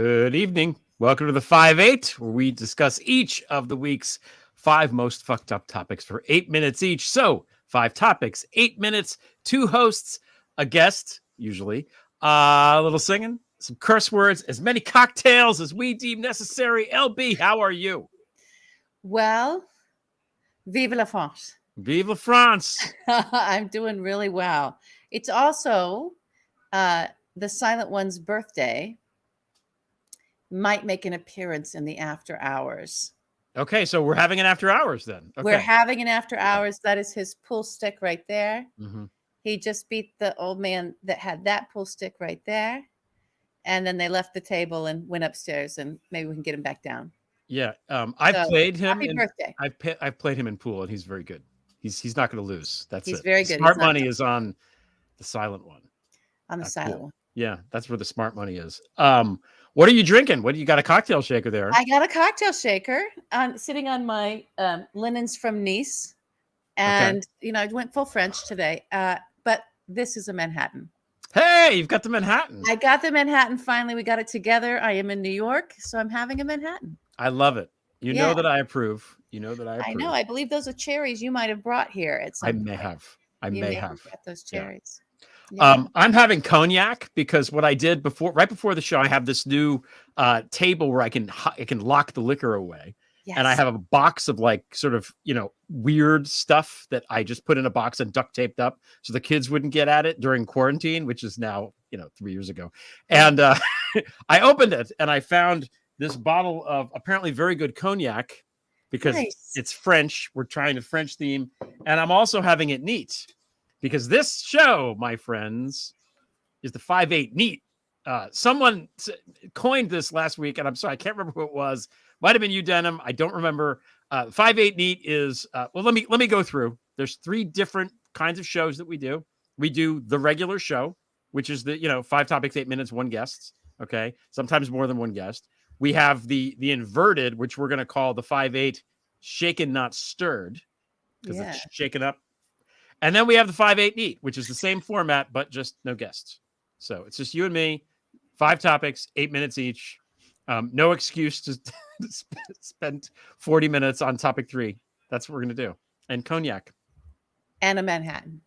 Good evening. Welcome to the 5-8, where we discuss each of the week's 5 most fucked up topics for 8 minutes each. So, 5 topics, 8 minutes, 2 hosts, a guest, usually, a little singing, some curse words, as many cocktails as we deem necessary. LB, how are you? Well, vive la France. Vive la France. I'm doing really well. It's also the Silent One's birthday. Might make an appearance in the after hours. Okay, so we're having an after hours then. Okay. We're having an after hours. That is his pool stick right there. Mm-hmm. He just beat the old man that had that pool stick right there. And then they left the table and went upstairs, and maybe we can get him back down. Yeah, I've played him. Happy birthday. I've played him in pool, and he's very good. He's not going to lose. He's very good. Smart money is on the silent one. On the silent one. Yeah, that's where the smart money is. What are you drinking? What do you got? A cocktail shaker there? I got a cocktail shaker sitting on my linens from Nice, and I went full French today. But this is a Manhattan. Hey, you've got the Manhattan. I got the Manhattan. Finally, we got it together. I am in New York, so I'm having a Manhattan. I love it. You know that I approve. I know. I believe those are cherries you might have brought here. I may have. I may have brought those cherries. Yeah. I'm having cognac because what I did right before the show, I have this new table where I can lock the liquor away. Yes. And I have a box of sort of, weird stuff that I just put in a box and duct taped up so the kids wouldn't get at it during quarantine, which is now, 3 years ago. And I opened it and I found this bottle of apparently very good cognac because It's French. We're trying to French theme. And I'm also having it neat because this show, my friends, is the 5-8 neat. Someone coined this last week, and I'm sorry, I can't remember who it was. Might have been you, Denham. I don't remember. 5-8 neat is well. Let me go through. There's 3 different kinds of shows that we do. We do the regular show, which is the 5 topics, 8 minutes, 1 guest. Okay, sometimes more than 1 guest. We have the inverted, which we're going to call the 5-8 shaken not stirred because it's shaken up. And then we have the 5-8 neat, which is the same format but just no guests. So it's just you and me. 5 topics, 8 minutes each. No excuse to spend 40 minutes on topic 3. That's what we're going to do. And cognac. And a Manhattan.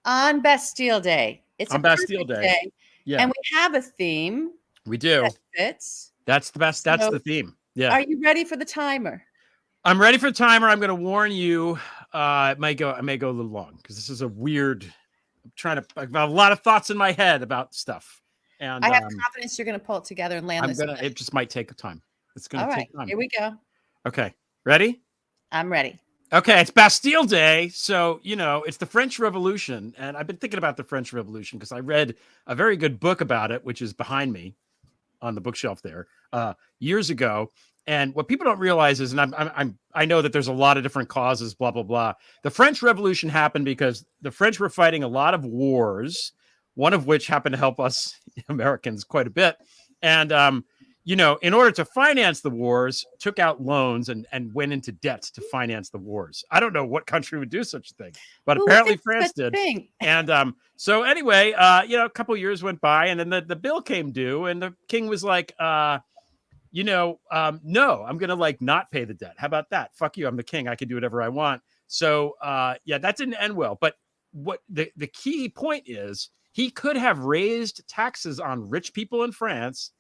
On Bastille Day. It's on Bastille Day. Yeah. And we have a theme. We do. That fits. That's the best. That's the theme. Yeah. Are you ready for the timer? I'm ready for the timer. I'm going to warn you. I may go a little long because this is a weird. I've got a lot of thoughts in my head about stuff. And I have confidence you're going to pull it together and land this. It just might take time. It's going to take time. Here we go. Okay. Ready? I'm ready. Okay. It's Bastille Day. So, it's the French Revolution. And I've been thinking about the French Revolution because I read a very good book about it, which is behind me on the bookshelf there years ago. And what people don't realize is, and I know that there's a lot of different causes, blah, blah, blah. The French Revolution happened because the French were fighting a lot of wars, one of which happened to help us Americans quite a bit. And, in order to finance the wars, took out loans and went into debt to finance the wars. I don't know what country would do such a thing, but apparently France did. And so anyway, a couple of years went by and then the bill came due and the king was like, no, I'm going to not pay the debt. How about that? Fuck you. I'm the king. I can do whatever I want. So, that didn't end well. But what the key point is, he could have raised taxes on rich people in France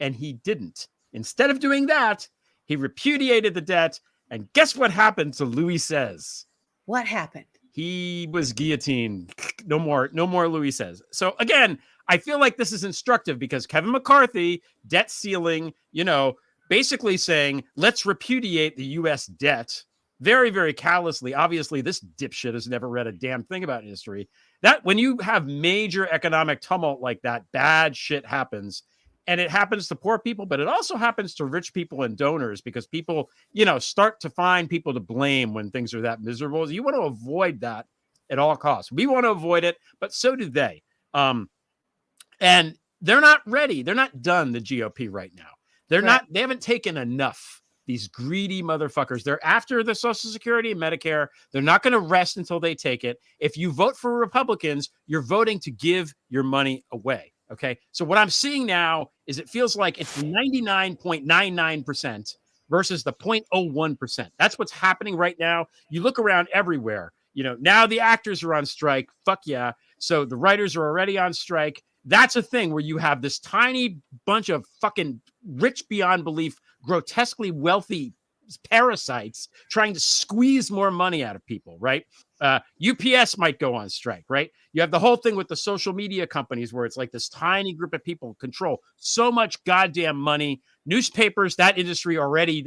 and he didn't. Instead of doing that, he repudiated the debt. And guess what happened to Louis XVI? What happened? He was guillotined. No more Louis XVI. So again, I feel like this is instructive because Kevin McCarthy, debt ceiling, basically saying, let's repudiate the U.S. debt very, very callously. Obviously, this dipshit has never read a damn thing about history. That when you have major economic tumult like that, bad shit happens. And it happens to poor people, but it also happens to rich people and donors because people, start to find people to blame when things are that miserable. You want to avoid that at all costs. We want to avoid it, but so do they. And they're not ready. They're not done, the GOP right now. They haven't taken enough. These greedy motherfuckers. They're after the Social Security and Medicare. They're not going to rest until they take it. If you vote for Republicans, you're voting to give your money away. Okay. So what I'm seeing now is it feels like it's 99.99% versus the 0.01%. That's what's happening right now. You look around everywhere. Now the actors are on strike. Fuck yeah. So the writers are already on strike. That's a thing where you have this tiny bunch of fucking rich beyond belief, grotesquely wealthy parasites trying to squeeze more money out of people, right? UPS might go on strike, right? You have the whole thing with the social media companies where it's like this tiny group of people control so much goddamn money. Newspapers, that industry already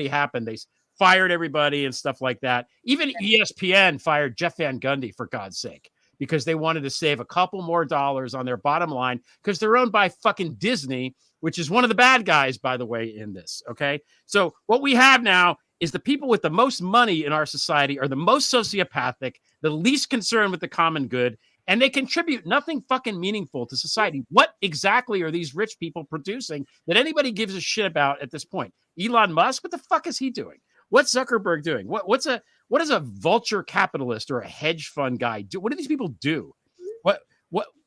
happened. They fired everybody and stuff like that. Even ESPN fired Jeff Van Gundy, for God's sake, because they wanted to save a couple more dollars on their bottom line because they're owned by fucking Disney, which is one of the bad guys, by the way, in this. Okay. So what we have now is the people with the most money in our society are the most sociopathic, the least concerned with the common good, and they contribute nothing fucking meaningful to society. What exactly are these rich people producing that anybody gives a shit about at this point? Elon Musk, what the fuck is he doing? What's Zuckerberg doing? What does a vulture capitalist or a hedge fund guy do? What do these people do?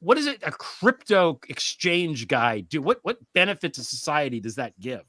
What is it a crypto exchange guy do? What benefit to society does that give?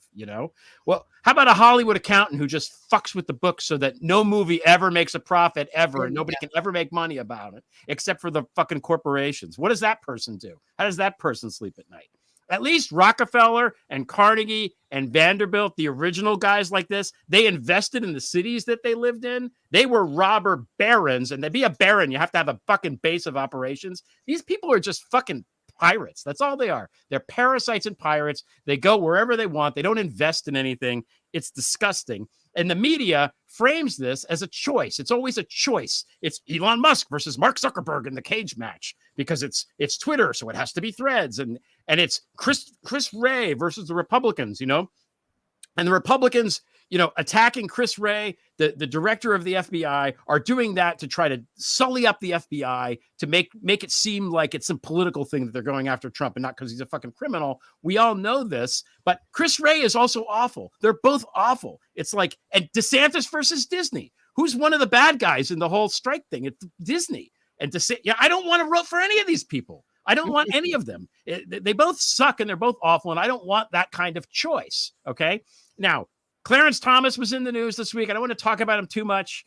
Well, how about a Hollywood accountant who just fucks with the books so that no movie ever makes a profit ever and nobody can ever make money about it except for the fucking corporations? What does that person do? How does that person sleep at night? At least Rockefeller and Carnegie and Vanderbilt, the original guys like this, they invested in the cities that they lived in. They were robber barons, and to be a baron, you have to have a fucking base of operations. These people are just fucking pirates. That's all they are. They're parasites and pirates. They go wherever they want. They don't invest in anything. It's disgusting. And the media frames this as a choice. It's always a choice. It's Elon Musk versus Mark Zuckerberg in the cage match because it's Twitter, so it has to be Threads, and it's Chris Wray versus the Republicans, and the Republicans, attacking Chris Wray, the director of the FBI, are doing that to try to sully up the FBI to make it seem like it's some political thing that they're going after Trump and not because he's a fucking criminal. We all know this, but Chris Wray is also awful. They're both awful. It's like, and DeSantis versus Disney. Who's one of the bad guys in the whole strike thing? It's Disney. And I don't want to vote for any of these people. I don't want any of them. They both suck and they're both awful, and I don't want that kind of choice. Okay. Now, Clarence Thomas was in the news this week. I don't want to talk about him too much.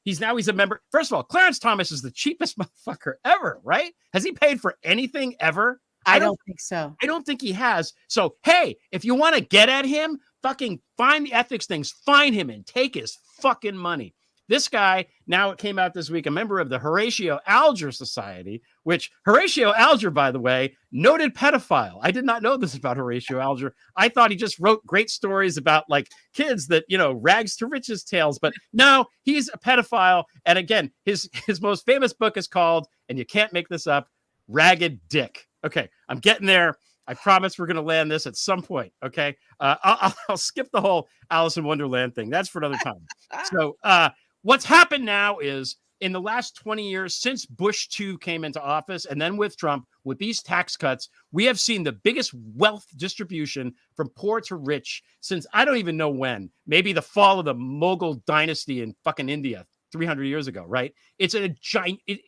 He's a member. First of all, Clarence Thomas is the cheapest motherfucker ever, right? Has he paid for anything ever? I don't think so. I don't think he has. So, hey, if you want to get at him, fucking find the ethics things, find him and take his fucking money. This guy, now it came out this week, a member of the Horatio Alger Society, which Horatio Alger, by the way, noted pedophile. I did not know this about Horatio Alger. I thought he just wrote great stories about like kids that, rags to riches tales, but no, he's a pedophile. And again, his most famous book is called, and you can't make this up, Ragged Dick. Okay, I'm getting there. I promise we're going to land this at some point. Okay. I'll skip the whole Alice in Wonderland thing. That's for another time. So, what's happened now is in the last 20 years, since Bush 2 came into office, and then with Trump, with these tax cuts, we have seen the biggest wealth distribution from poor to rich since I don't even know when. Maybe the fall of the Mughal dynasty in fucking India 300 years ago, right? It's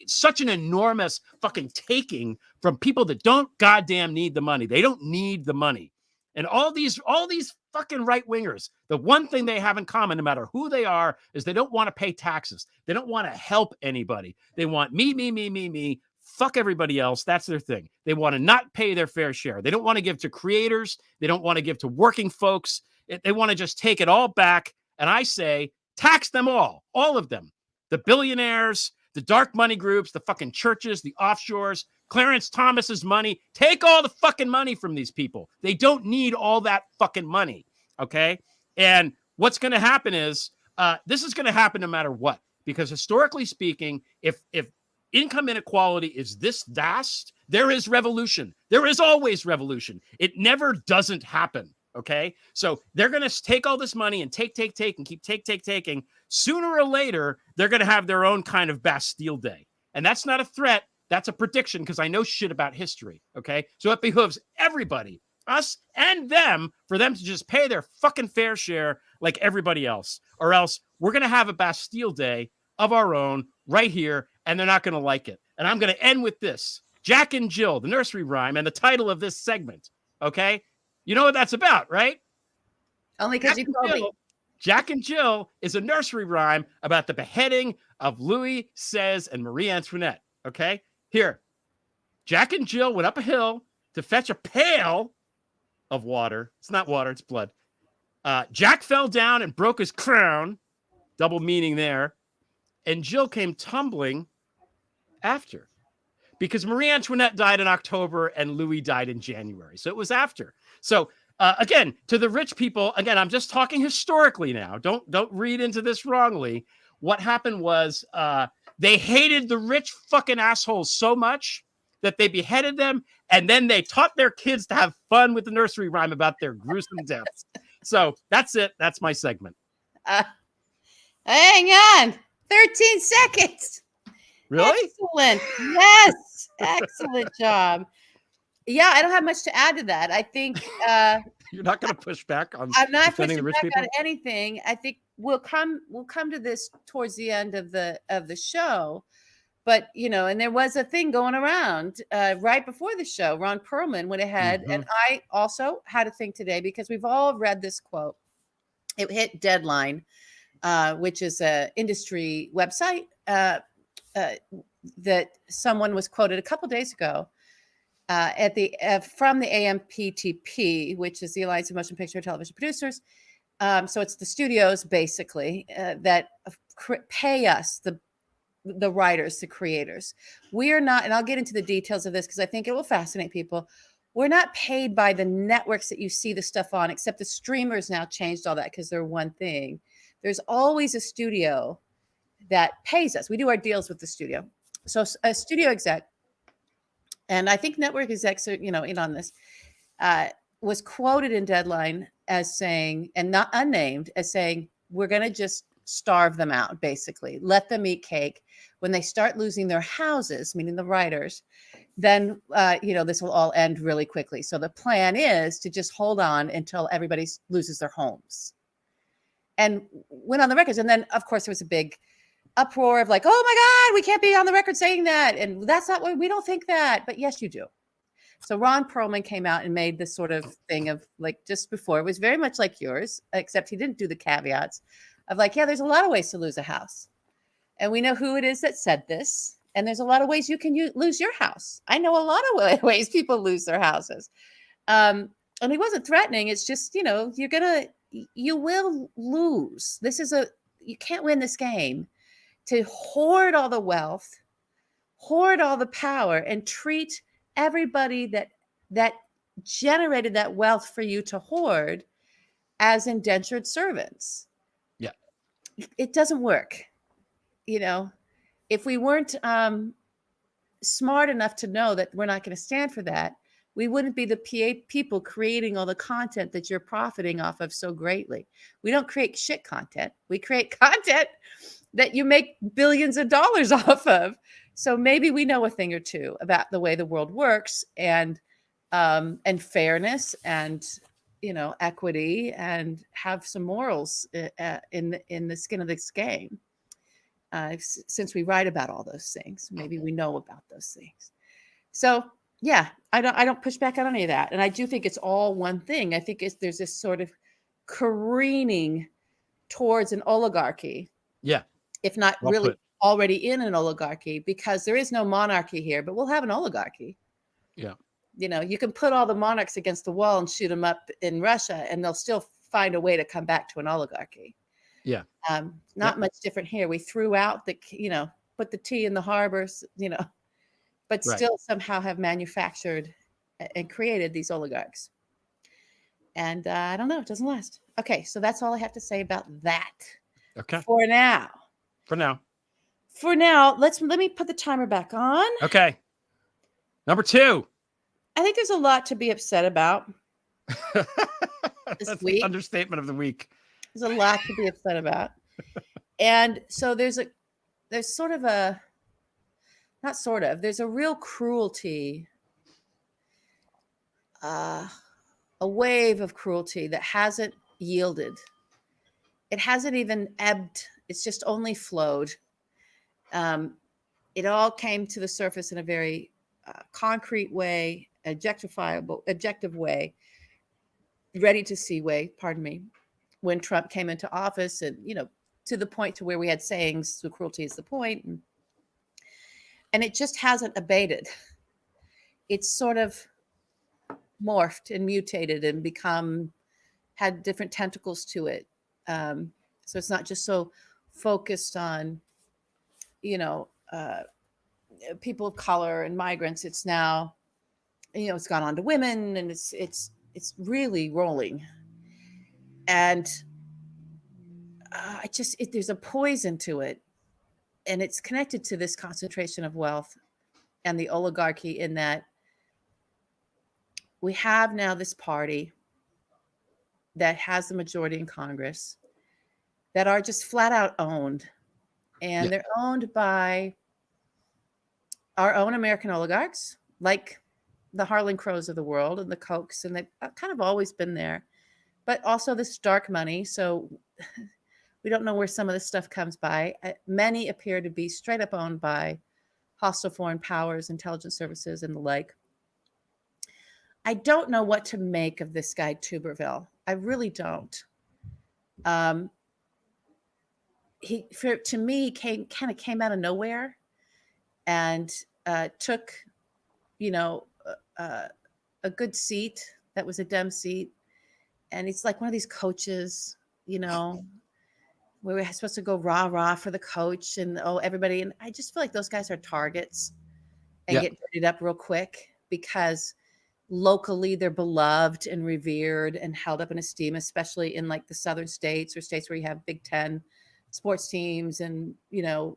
such an enormous fucking taking from people that don't goddamn need the money. They don't need the money. And all these fucking right-wingers, the one thing they have in common, no matter who they are, is they don't want to pay taxes. They don't want to help anybody. They want me. Fuck everybody else. That's their thing. They want to not pay their fair share. They don't want to give to creators. They don't want to give to working folks. They want to just take it all back. And I say, tax them all of them. The billionaires, the dark money groups, the fucking churches, the offshores, Clarence Thomas's money. Take all the fucking money from these people. They don't need all that fucking money. Okay. And what's going to happen is this is going to happen no matter what, because historically speaking, if income inequality is this vast, there is revolution. There is always revolution. It never doesn't happen. Okay. So they're going to take all this money and take and keep taking. Sooner or later, they're going to have their own kind of Bastille Day. And that's not a threat. That's a prediction because I know shit about history. Okay. So it behooves everybody, us and them, for them to just pay their fucking fair share like everybody else, or else we're going to have a Bastille Day of our own right here. And they're not going to like it. And I'm going to end with this. Jack and Jill, the nursery rhyme, and the title of this segment. Okay. You know what that's about, right? Only because you told me. Jack and Jill is a nursery rhyme about the beheading of Louis XVI and Marie Antoinette. Okay. Here, Jack and Jill went up a hill to fetch a pail of water. It's not water, it's blood. Jack fell down and broke his crown. Double meaning there. And Jill came tumbling after. Because Marie Antoinette died in October and Louis died in January. So it was after. So again, to the rich people, again, I'm just talking historically now. Don't read into this wrongly. What happened was they hated the rich fucking assholes so much that they beheaded them, and then they taught their kids to have fun with the nursery rhyme about their gruesome deaths. So that's it. That's my segment. Hang on. 13 seconds. Really? Excellent. Yes. Excellent job. Yeah, I don't have much to add to that. I think you're not going to push back on. I'm not pushing back on anything. I think we'll come to this towards the end of the show. But, you know, and there was a thing going around right before the show. Ron Perlman went ahead, and I also had a thing today because we've all read this quote. It hit Deadline, which is an industry website that someone was quoted a couple days ago from the AMPTP, which is the Alliance of Motion Picture and Television Producers. So it's the studios basically that pay us, the writers, the creators. We are not, and I'll get into the details of this because I think it will fascinate people. We're not paid by the networks that you see the stuff on, except the streamers now changed all that because they're one thing. There's always a studio that pays us. We do our deals with the studio. So a studio exec, and I think network execs are, you know, in on this, was quoted in Deadline as saying, and not unnamed, as saying, we're going to just starve them out, basically. Let them eat cake. When they start losing their houses, meaning the writers, then, you know, this will all end really quickly. So the plan is to just hold on until everybody loses their homes. And went on the records. And then, of course, there was a big uproar of like, oh my God, we can't be on the record saying that. And that's not what we don't think that. But yes, you do. So Ron Perlman came out and made this sort of thing of like just before. It was very much like yours, except he didn't do the caveats of like, yeah, there's a lot of ways to lose a house. And we know who it is that said this. And there's a lot of ways you can lose your house. I know a lot of ways people lose their houses. And he wasn't threatening. It's just, you know, you will lose. You can't win this game to hoard all the wealth, hoard all the power, and treat everybody that generated that wealth for you to hoard as indentured servants. Yeah. It doesn't work. You know, if we weren't smart enough to know that we're not going to stand for that, we wouldn't be the people creating all the content that you're profiting off of so greatly. We don't create shit content. We create content that you make billions of dollars off of. So maybe we know a thing or two about the way the world works and fairness and, you know, equity, and have some morals in the skin of this game. Since we write about all those things, maybe we know about those things. So yeah, I don't push back on any of that. And I do think it's all one thing. I think there's this sort of careening towards an oligarchy. Yeah. If not really already in an oligarchy, because there is no monarchy here, but we'll have an oligarchy. Yeah. You know, you can put all the monarchs against the wall and shoot them up in Russia, and they'll still find a way to come back to an oligarchy. Yeah. Not much different here. We threw out put the tea in the harbors, you know, but still somehow have manufactured and created these oligarchs. And I don't know, it doesn't last. Okay, so that's all I have to say about that. Okay. For now. Let me put the timer back on. Okay. Number 2. I think there's a lot to be upset about this week. The understatement of the week. There's a lot to be upset about. And so there's a real cruelty, a wave of cruelty that hasn't yielded. It hasn't even ebbed. It's just only flowed. It all came to the surface in a very concrete way, objective way, ready to see way, pardon me, when Trump came into office, and, to the point to where we had sayings, the cruelty is the point. And it just hasn't abated. It's sort of morphed and mutated and had different tentacles to it. So it's not just so focused on, people of color and migrants. It's now, it's gone on to women, and it's really rolling. And there's a poison to it, and it's connected to this concentration of wealth and the oligarchy, in that we have now this party that has the majority in Congress that are just flat out owned. And they're owned by our own American oligarchs, like the Harlan Crows of the world and the Kochs, and they've kind of always been there. But also this dark money. So we don't know where some of this stuff comes by. Many appear to be straight up owned by hostile foreign powers, intelligence services, and the like. I don't know what to make of this guy, Tuberville. I really don't. To me, came out of nowhere, and took, a good seat that was a Dem seat. And it's like one of these coaches, where we're supposed to go rah for the coach, and everybody. And I just feel like those guys are targets and get dirtied up real quick, because locally they're beloved and revered and held up in esteem, especially in like the southern states, or states where you have Big Ten sports teams, and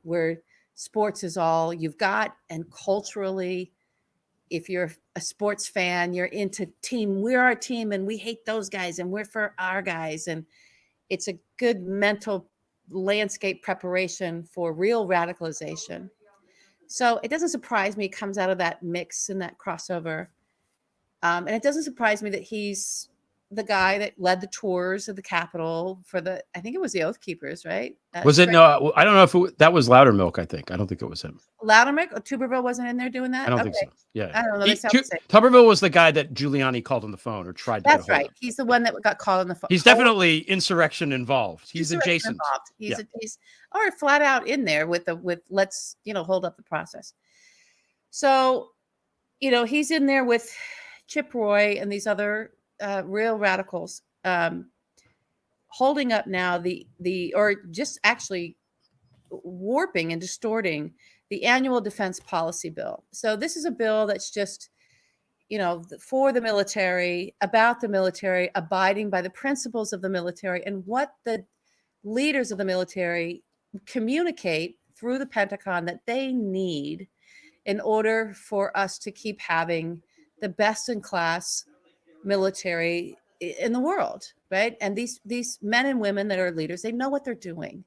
where sports is all you've got. And culturally, if you're a sports fan, you're into team. We're our team, and we hate those guys, and we're for our guys. And it's a good mental landscape preparation for real radicalization. So it doesn't surprise me it comes out of that mix and that crossover. And it doesn't surprise me that he's the guy that led the tours of the Capitol for I think it was the Oath Keepers, right? Was it? No, I don't know if that was Loudermilk. I don't think it was him. Loudermilk? Tuberville wasn't in there doing that? I don't think so. Yeah. I don't know. Tuberville was the guy that Giuliani called on the phone, or tried to get a hold of. That's right. He's the one that got called on the phone. He's definitely insurrection involved. He's adjacent. He's or flat out in there with let's, hold up the process. So, he's in there with Chip Roy and these other real radicals, holding up now or just actually warping and distorting the annual defense policy bill. So this is a bill that's just, for the military, about the military, abiding by the principles of the military and what the leaders of the military communicate through the Pentagon that they need in order for us to keep having the best in class military in the world, right? And these men and women that are leaders, they know what they're doing.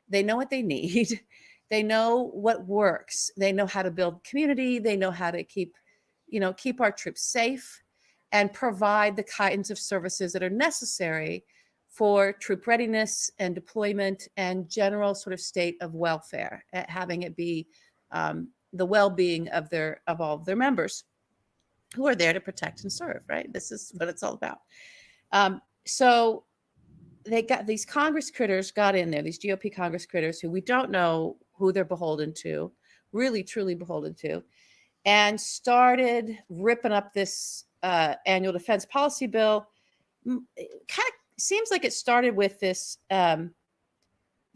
They know what they need. They know what works. They know how to build community. They know how to keep our troops safe and provide the kinds of services that are necessary for troop readiness and deployment and general sort of state of welfare, having it be the well-being of all of their members who are there to protect and serve, right? This is what it's all about. So they got these Congress critters got in there, these GOP Congress critters who we don't know who they're beholden to, really, truly beholden to, and started ripping up this annual defense policy bill. It kind of seems like it started with this. There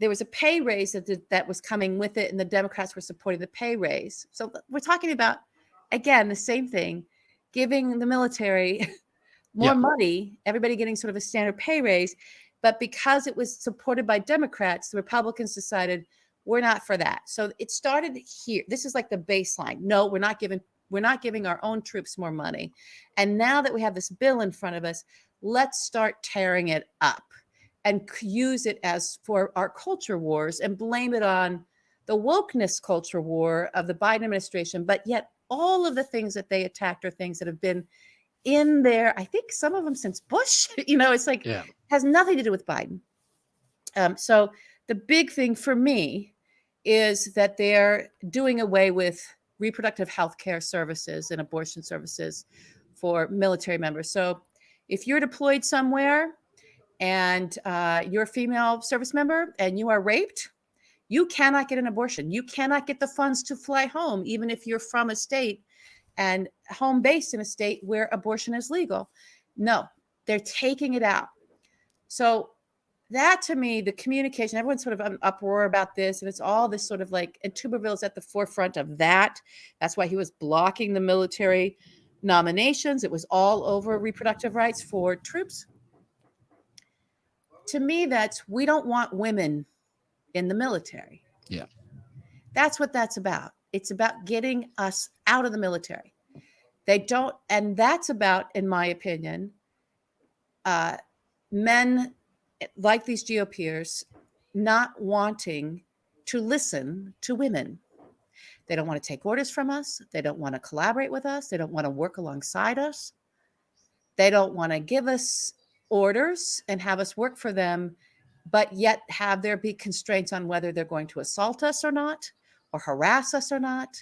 was a pay raise that was coming with it, and the Democrats were supporting the pay raise. So we're talking about, again, the same thing, giving the military more money, everybody getting sort of a standard pay raise. But because it was supported by Democrats, the Republicans decided we're not for that. So it started here. This is like the baseline. No, we're not giving our own troops more money. And now that we have this bill in front of us, let's start tearing it up and use it as for our culture wars and blame it on the wokeness culture war of the Biden administration. But yet all of the things that they attacked are things that have been in there, I think some of them since Bush, it's like, has nothing to do with Biden. So the big thing for me is that they're doing away with reproductive health care services and abortion services for military members. So if you're deployed somewhere and you're a female service member and you are raped, you cannot get an abortion. You cannot get the funds to fly home, even if you're from a state and home based in a state where abortion is legal. No, they're taking it out. So that, to me, the communication, everyone's sort of an uproar about this, and it's all this sort of like, and Tuberville's at the forefront of that. That's why he was blocking the military nominations. It was all over reproductive rights for troops. To me, we don't want women in the military. Yeah. That's what that's about. It's about getting us out of the military. They don't, and that's about, in my opinion, men like these GOPers not wanting to listen to women. They don't want to take orders from us. They don't want to collaborate with us. They don't want to work alongside us. They don't want to give us orders and have us work for them, but yet have there be constraints on whether they're going to assault us or not, or harass us or not.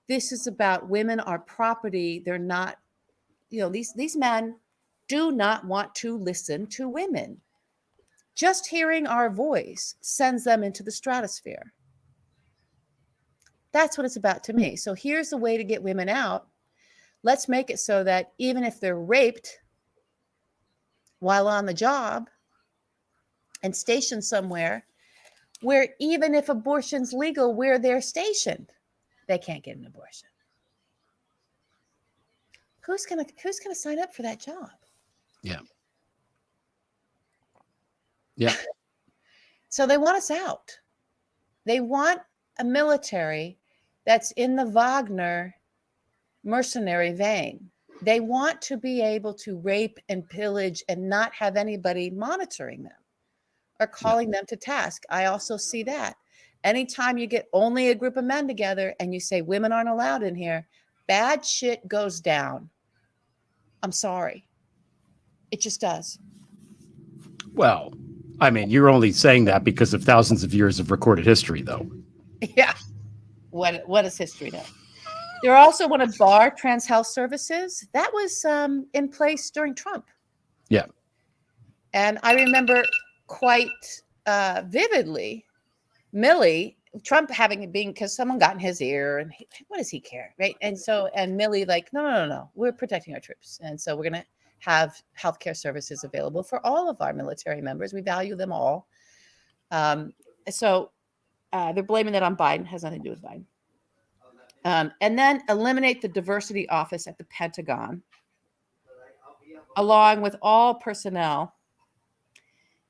This is about women are property. They're not, these men do not want to listen to women. Just hearing our voice sends them into the stratosphere. That's what it's about to me. So here's the way to get women out. Let's make it so that even if they're raped while on the job and stationed somewhere, where even if abortion's legal where they're stationed, they can't get an abortion. Who's gonna sign up for that job? Yeah. Yeah. So they want us out. They want a military that's in the Wagner mercenary vein. They want to be able to rape and pillage and not have anybody monitoring them or calling them to task. I also see that. Anytime you get only a group of men together and you say women aren't allowed in here, bad shit goes down. I'm sorry. It just does. Well, I mean, you're only saying that because of thousands of years of recorded history, though. Yeah. What does history know? They're also want to bar trans health services. That was in place during Trump. Yeah. And I remember quite vividly, Trump being, because someone got in his ear and what does he care, right? And Millie like, no, we're protecting our troops. And so we're going to have healthcare services available for all of our military members. We value them all. So they're blaming that on Biden. Has nothing to do with Biden. And then eliminate the diversity office at the Pentagon, along with all personnel.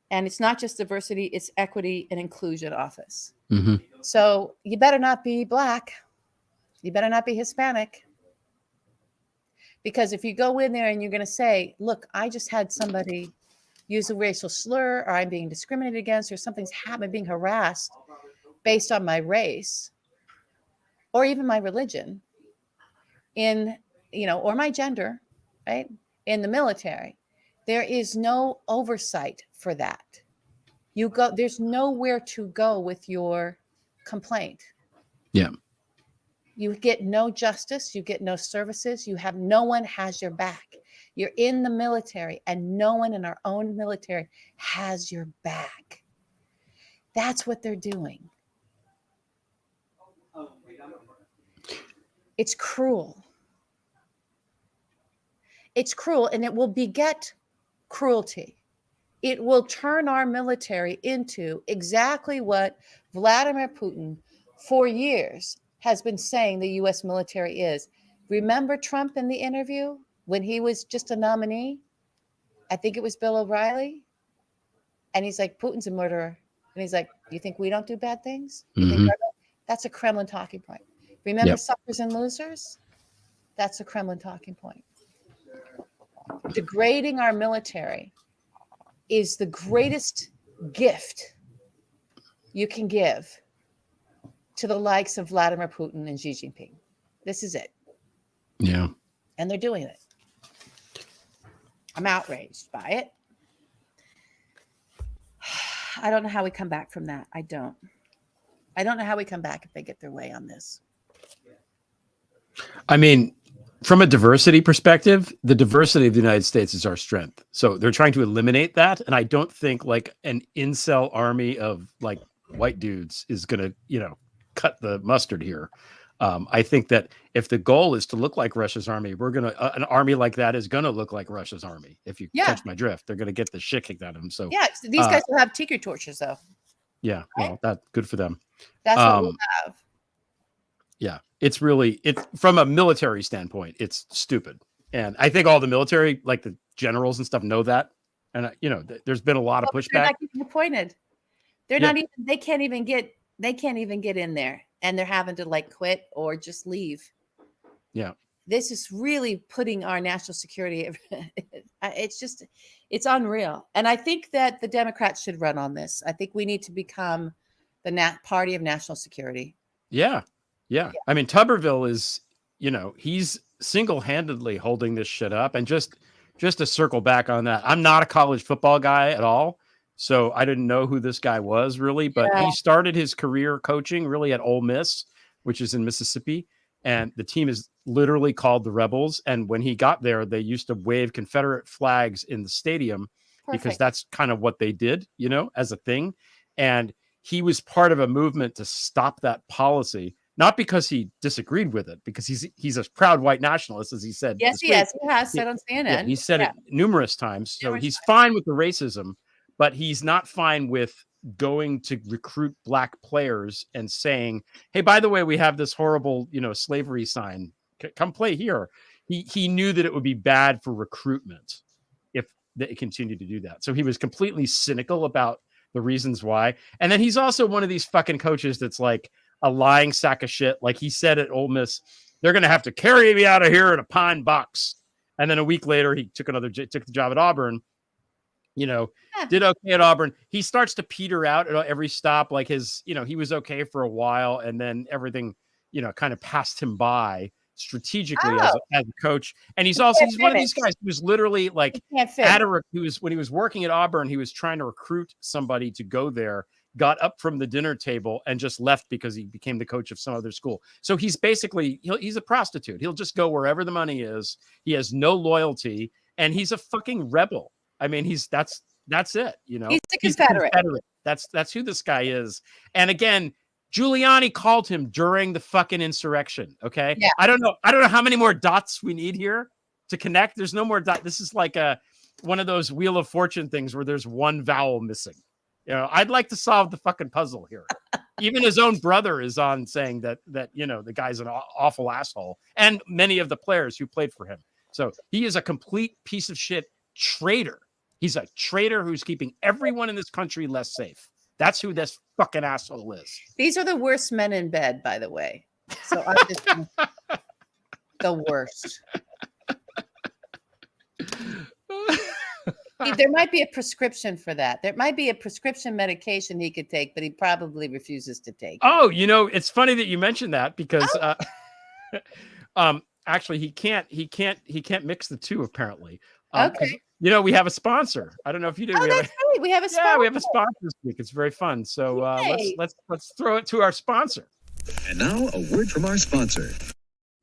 And it's not just diversity, it's equity and inclusion office. Mm-hmm. So you better not be Black. You better not be Hispanic. Because if you go in there and you're going to say, look, I just had somebody use a racial slur, or I'm being discriminated against, or something's happened, being harassed based on my race, or even my religion, or my gender, right? In the military, there is no oversight for that. There's nowhere to go with your complaint. Yeah. You get no justice, you get no services, no one has your back. You're in the military and no one in our own military has your back. That's what they're doing. It's cruel. It's cruel, and it will beget cruelty. It will turn our military into exactly what Vladimir Putin for years has been saying the U.S. military is. Remember Trump in the interview when he was just a nominee? I think it was Bill O'Reilly. And he's like, Putin's a murderer. And he's like, you think we don't do bad things? That's a Kremlin talking point. Remember Suckers and Losers? That's a Kremlin talking point. Degrading our military is the greatest gift you can give to the likes of Vladimir Putin and Xi Jinping. This is it. Yeah. And they're doing it. I'm outraged by it. I don't know how we come back from that. I don't know how we come back if they get their way on this. I mean, from a diversity perspective, the diversity of the United States is our strength. So they're trying to eliminate that. And I don't think like an incel army of like white dudes is going to, you know, cut the mustard here. I think that if the goal is to look like Russia's army, we're going to, an army like that is going to look like Russia's army. If you catch my drift, they're going to get the shit kicked out of them. So these guys will have tiki torches though. Yeah. Right? Well, that's good for them. That's what we'll have. Yeah. It's really, it's from a military standpoint, it's stupid. And I think all the military, like the generals and stuff, know that. And, you know, there's been a lot of pushback. They're not getting appointed. They're not even, they can't even get in there. And they're having to like quit or just leave. Yeah. This is really putting our national security. It's unreal. And I think that the Democrats should run on this. I think we need to become the party of national security. Yeah. I mean, Tuberville is, you know, he's single-handedly holding this shit up. And just to circle back on that, I'm not a college football guy at all. So I didn't know who this guy was really, but he started his career coaching really at Ole Miss, which is in Mississippi. And the team is literally called the Rebels. And when he got there, they used to wave Confederate flags in the stadium because that's kind of what they did, you know, as a thing. And he was part of a movement to stop that policy, not because he disagreed with it, because he's a proud white nationalist, as he said. Yes, he has. He has said on CNN. Yeah, he said it numerous times. So he's fine with the racism, but he's not fine with going to recruit black players and saying, hey, by the way, we have this horrible, you know, slavery sign. Come play here. He knew that it would be bad for recruitment if they continued to do that. So he was completely cynical about the reasons why. And then he's also one of these fucking coaches that's like a lying sack of shit. Like he said at Ole Miss, they're going to have to carry me out of here in a pine box. And then a week later, he took the job at Auburn. You know, did okay at Auburn. He starts to peter out at every stop. Like his, you know, he was okay for a while, and then everything, you know, kind of passed him by strategically as a coach. And he's one of these guys who was literally like when he was working at Auburn, he was trying to recruit somebody to go there, got up from the dinner table and just left because he became the coach of some other school. So he's basically, he's a prostitute. He'll just go wherever the money is. He has no loyalty, and he's a fucking rebel. I mean, that's it, you know. He's a Confederate. That's who this guy is. And again, Giuliani called him during the fucking insurrection. Okay. Yeah. I don't know how many more dots we need here to connect. There's no more dot. This is like one of those Wheel of Fortune things where there's one vowel missing. You know, I'd like to solve the fucking puzzle here. Even his own brother is on saying that, you know, the guy's an awful asshole, and many of the players who played for him. So he is a complete piece of shit traitor. He's a traitor who's keeping everyone in this country less safe. That's who this fucking asshole is. These are the worst men in bed, by the way. So I'm just the worst. There might be a prescription for that. There might be a prescription medication he could take, but he probably refuses to take. Oh, you know, it's funny that you mentioned that because actually he can't mix the two apparently. Okay. You know, we have a sponsor. I don't know if you do. Oh, that's right. We have a sponsor. Yeah, we have a sponsor this week. It's very fun. So let's throw it to our sponsor. And now a word from our sponsor.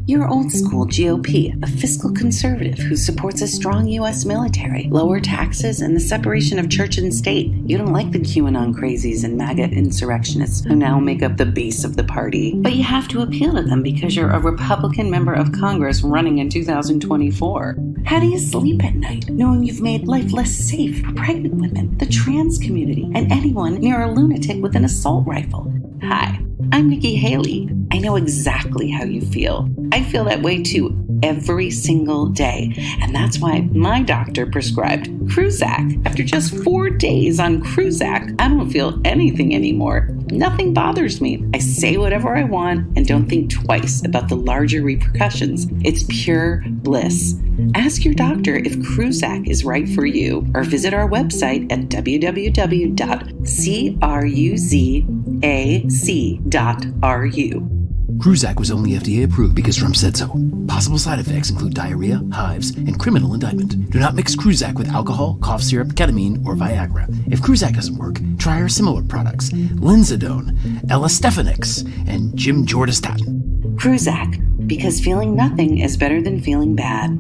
You're old school GOP, a fiscal conservative who supports a strong U.S. military, lower taxes, and the separation of church and state. You don't like the QAnon crazies and MAGA insurrectionists who now make up the base of the party. But you have to appeal to them because you're a Republican member of Congress running in 2024. How do you sleep at night knowing you've made life less safe for pregnant women, the trans community, and anyone near a lunatic with an assault rifle? Hi, I'm Nikki Haley. I know exactly how you feel. I feel that way too every single day. And that's why my doctor prescribed Cruzac. After just 4 days on Cruzac, I don't feel anything anymore. Nothing bothers me. I say whatever I want and don't think twice about the larger repercussions. It's pure bliss. Ask your doctor if Cruzac is right for you or visit our website at www.cruzac.ru. Cruzac was only FDA approved because Trump said so. Possible side effects include diarrhea, hives, and criminal indictment. Do not mix Cruzac with alcohol, cough syrup, ketamine, or Viagra. If Cruzac doesn't work, try our similar products, Linzadone, Elastefanix, and Jim Jordastatin. Cruzac, Because feeling nothing is better than feeling bad.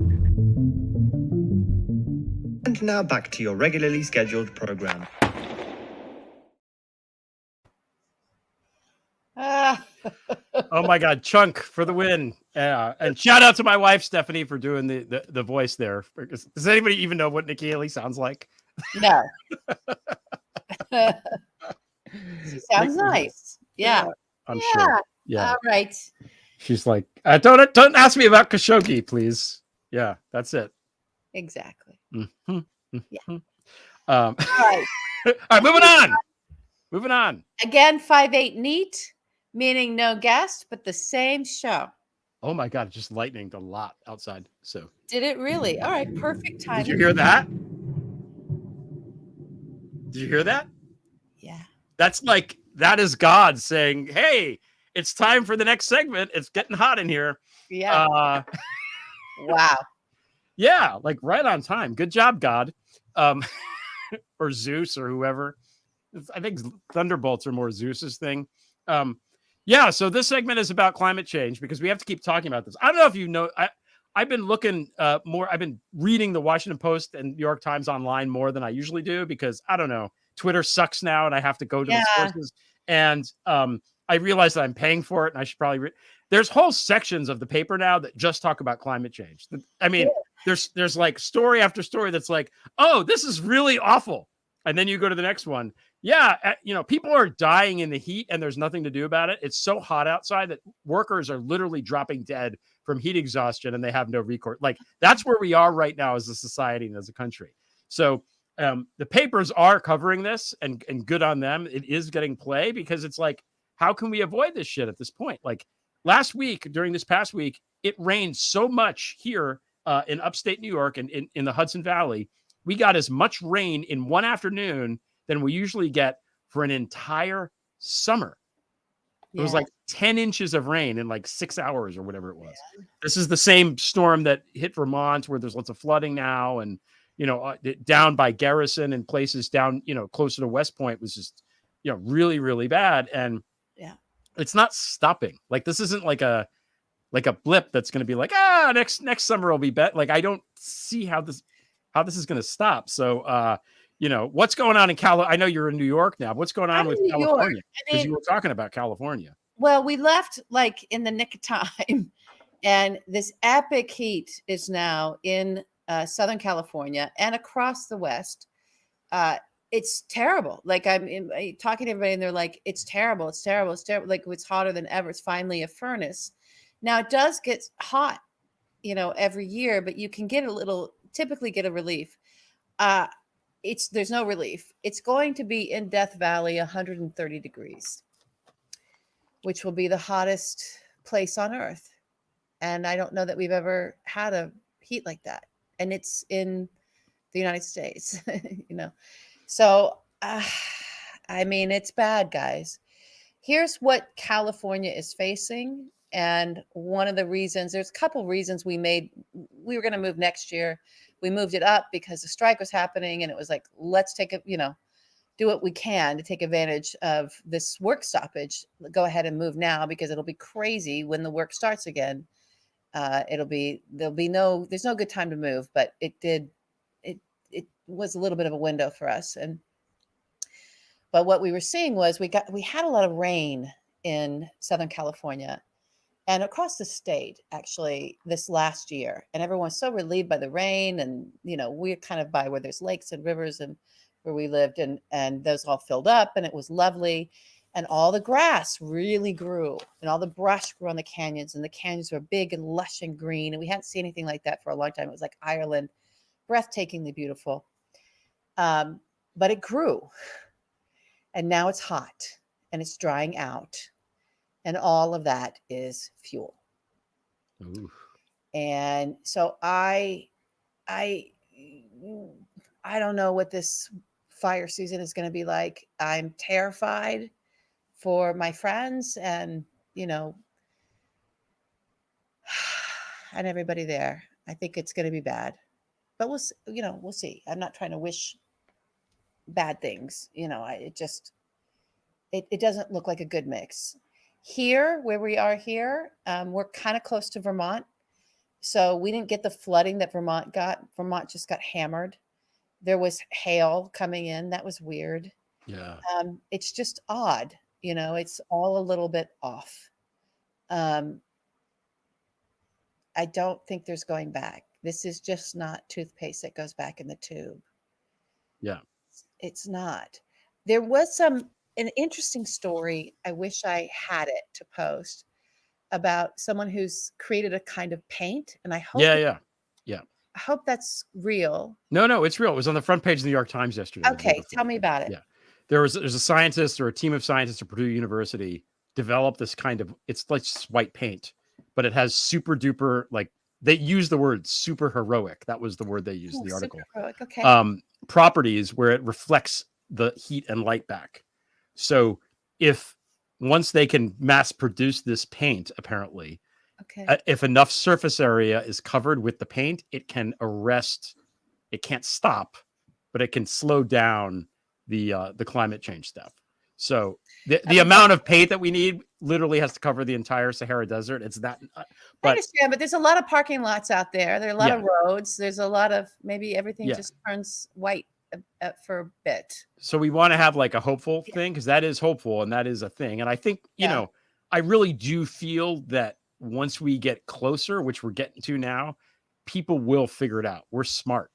And now back to your regularly scheduled program. Ah. Oh my God, Chunk for the win. And shout out to my wife, Stephanie, for doing the voice there. Does anybody even know what Nikki Haley sounds like? No. She sounds nice. Yeah. I'm sure. Yeah. All right. She's like, don't ask me about Khashoggi, please. Yeah, that's it. Exactly. Mm-hmm. Yeah. All right. All right, moving on. Again, 5/8 neat, meaning no guest, but the same show. Oh my God, it just lightninged a lot outside. So Did it really? All right, perfect timing. did you hear that? Did you hear that? Yeah. That is God saying, hey, it's time for the next segment. It's getting hot in here. Yeah. Wow. Yeah, like right on time. Good job, God. Or Zeus or whoever. I think Thunderbolts are more Zeus's thing. Yeah, so this segment is about climate change because we have to keep talking about this. I don't know if you know, I've been looking more, I've been reading the Washington Post and New York Times online more than I usually do because I don't know, Twitter sucks now and I have to go to the sources. And I realize that I'm paying for it and I should probably there's whole sections of the paper now that just talk about climate change. I mean, there's like story after story that's like, oh, this is really awful. And then you go to the next one. Yeah, people are dying in the heat and there's nothing to do about it. It's so hot outside that workers are literally dropping dead from heat exhaustion and they have no recourse. Like that's where we are right now as a society and as a country. So the papers are covering this and good on them. It is getting play because it's like, how can we avoid this shit at this point? Like during this past week, it rained so much here in upstate New York and in the Hudson Valley. We got as much rain in one afternoon than we usually get for an entire summer. It was like 10 inches of rain in like 6 hours or whatever it was. Yeah. This is the same storm that hit Vermont where there's lots of flooding now. And, down by Garrison and places down, closer to West Point was just, really, really bad. And it's not stopping. Like, this isn't like a blip that's going to be like, next summer will be better. Like, I don't see how this is going to stop. So, what's going on in California? I know you're in New York now. What's going on with California? Because you were talking about California. Well, we left like in the nick of time, and this epic heat is now in Southern California and across the West. It's terrible. Like I'm talking to everybody, and they're like, "It's terrible. It's terrible. It's terrible." Like it's hotter than ever. It's finally a furnace. Now it does get hot, every year, but you can typically get a relief. There's no relief. It's going to be in Death Valley, 130 degrees, which will be the hottest place on earth. And I don't know that we've ever had a heat like that. And it's in the United States, So, I mean, it's bad, guys. Here's what California is facing. And one of the reasons, there's a couple reasons we were going to move next year. We moved it up because the strike was happening and it was like, let's do what we can to take advantage of this work stoppage. Go ahead and move now because it'll be crazy when the work starts again. There's no good time to move, but it was a little bit of a window for us. But what we were seeing was we had a lot of rain in Southern California and across the state, actually, this last year. And everyone's so relieved by the rain. And, we're kind of by where there's lakes and rivers and where we lived. And those all filled up and it was lovely. And all the grass really grew and all the brush grew on the canyons. And the canyons were big and lush and green. And we hadn't seen anything like that for a long time. It was like Ireland, breathtakingly beautiful. But it grew. And now it's hot and it's drying out. And all of that is fuel. Ooh. And so I don't know what this fire season is going to be like. I'm terrified for my friends and, and everybody there. I think it's going to be bad, but we'll see. I'm not trying to wish bad things. It doesn't look like a good mix. Here, where we are here, we're kind of close to Vermont. So we didn't get the flooding that Vermont got. Vermont just got hammered. There was hail coming in. That was weird. Yeah. It's just odd. It's all a little bit off. I don't think there's going back. This is just not toothpaste that goes back in the tube. Yeah. It's not. There was an interesting story. I wish I had it to post about someone who's created a kind of paint. And I hope, Yeah. I hope that's real. No, it's real. It was on the front page of the New York Times yesterday. Okay. Tell me about it. Yeah. There's a scientist or a team of scientists at Purdue University developed this kind of, it's like white paint, but it has super duper, like they use the word super heroic. That was the word they used in the article. Heroic. Okay. Properties where it reflects the heat and light back. So once they can mass produce this paint, apparently, okay. If enough surface area is covered with the paint, it can arrest, it can't stop, but it can slow down the climate change stuff. So the amount of paint that we need literally has to cover the entire Sahara Desert. It's that. I understand, but there's a lot of parking lots out there. There are a lot of roads. There's a lot of, maybe everything just turns white for a bit. So we want to have like a hopeful thing, because that is hopeful and that is a thing. And I think, I really do feel that once we get closer, which we're getting to now, people will figure it out. We're smart,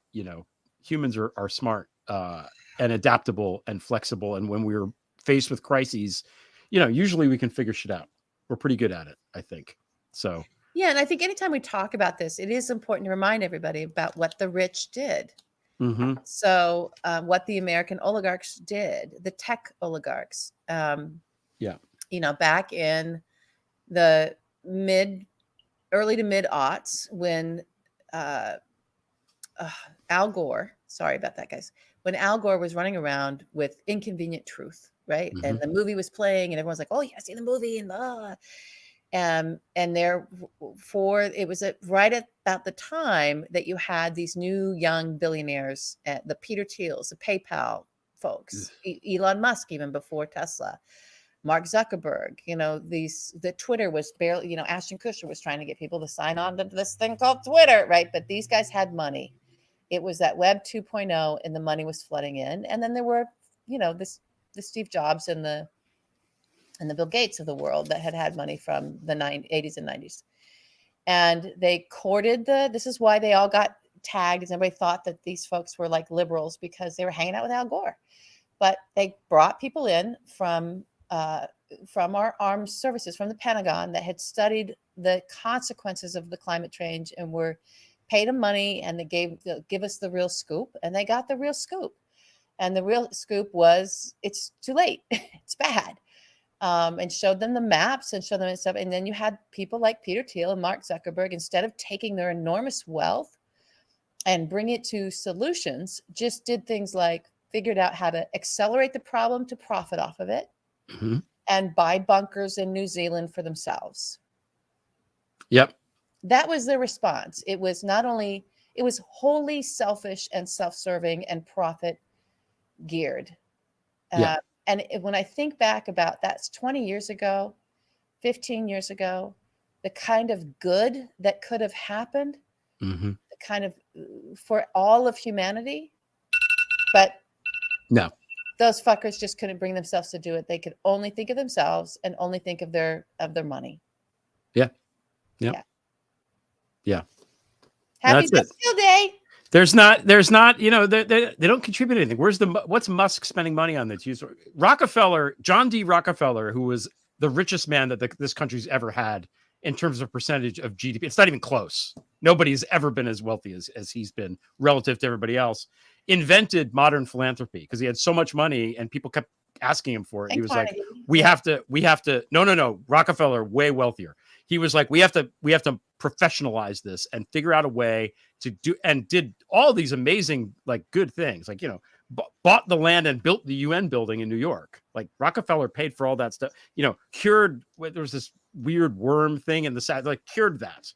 humans are smart and adaptable and flexible. And when we're faced with crises, usually we can figure shit out. We're pretty good at it, I think. So yeah, and I think anytime we talk about this, it is important to remind everybody about what the rich did. Mm-hmm. So what the American oligarchs did, the tech oligarchs, back in the early to mid aughts, when Al Gore, sorry about that, guys, when Al Gore was running around with Inconvenient Truth, right? Mm-hmm. And the movie was playing and everyone's like, oh, yeah, I see the movie and therefore it was right at about the time that you had these new young billionaires, the Peter Thiels, the PayPal folks, Elon Musk, even before Tesla, Mark Zuckerberg, the Twitter was barely, Ashton Kutcher was trying to get people to sign on to this thing called Twitter, right? But these guys had money. It was that Web 2.0 and the money was flooding in. And then there were, the Steve Jobs and the Bill Gates of the world that had money from the 80s and 90s. And they courted this is why they all got tagged. And everybody thought that these folks were like liberals because they were hanging out with Al Gore. But they brought people in from our armed services, from the Pentagon, that had studied the consequences of the climate change and were paid them money, and they give us the real scoop, and they got the real scoop. And the real scoop was, it's too late. It's bad. And showed them the maps and showed them stuff. And then you had people like Peter Thiel and Mark Zuckerberg, instead of taking their enormous wealth and bring it to solutions, just did things like figured out how to accelerate the problem to profit off of it. Mm-hmm. And buy bunkers in New Zealand for themselves. Yep. That was their response. It was wholly selfish and self-serving and profit geared. And when I think back about that's 20 years ago, 15 years ago, the kind of good that could have happened, the kind of for all of humanity, but no. Those fuckers just couldn't bring themselves to do it. They could only think of themselves and only think of their money. Yeah. Happy Bastille Day. There's not, they don't contribute anything. What's Musk spending money on that's used? Rockefeller, John D. Rockefeller, who was the richest man that this country's ever had in terms of percentage of GDP. It's not even close. Nobody's ever been as wealthy as he's been relative to everybody else. Invented modern philanthropy because he had so much money and people kept asking him for it. He was like, we have to, no, Rockefeller, way wealthier. He was like, we have to professionalize this and figure out a way to do, and did all these amazing, like, good things. Like, bought the land and built the UN building in New York. Like, Rockefeller paid for all that stuff, cured, there was this weird worm thing in the side, like, cured that,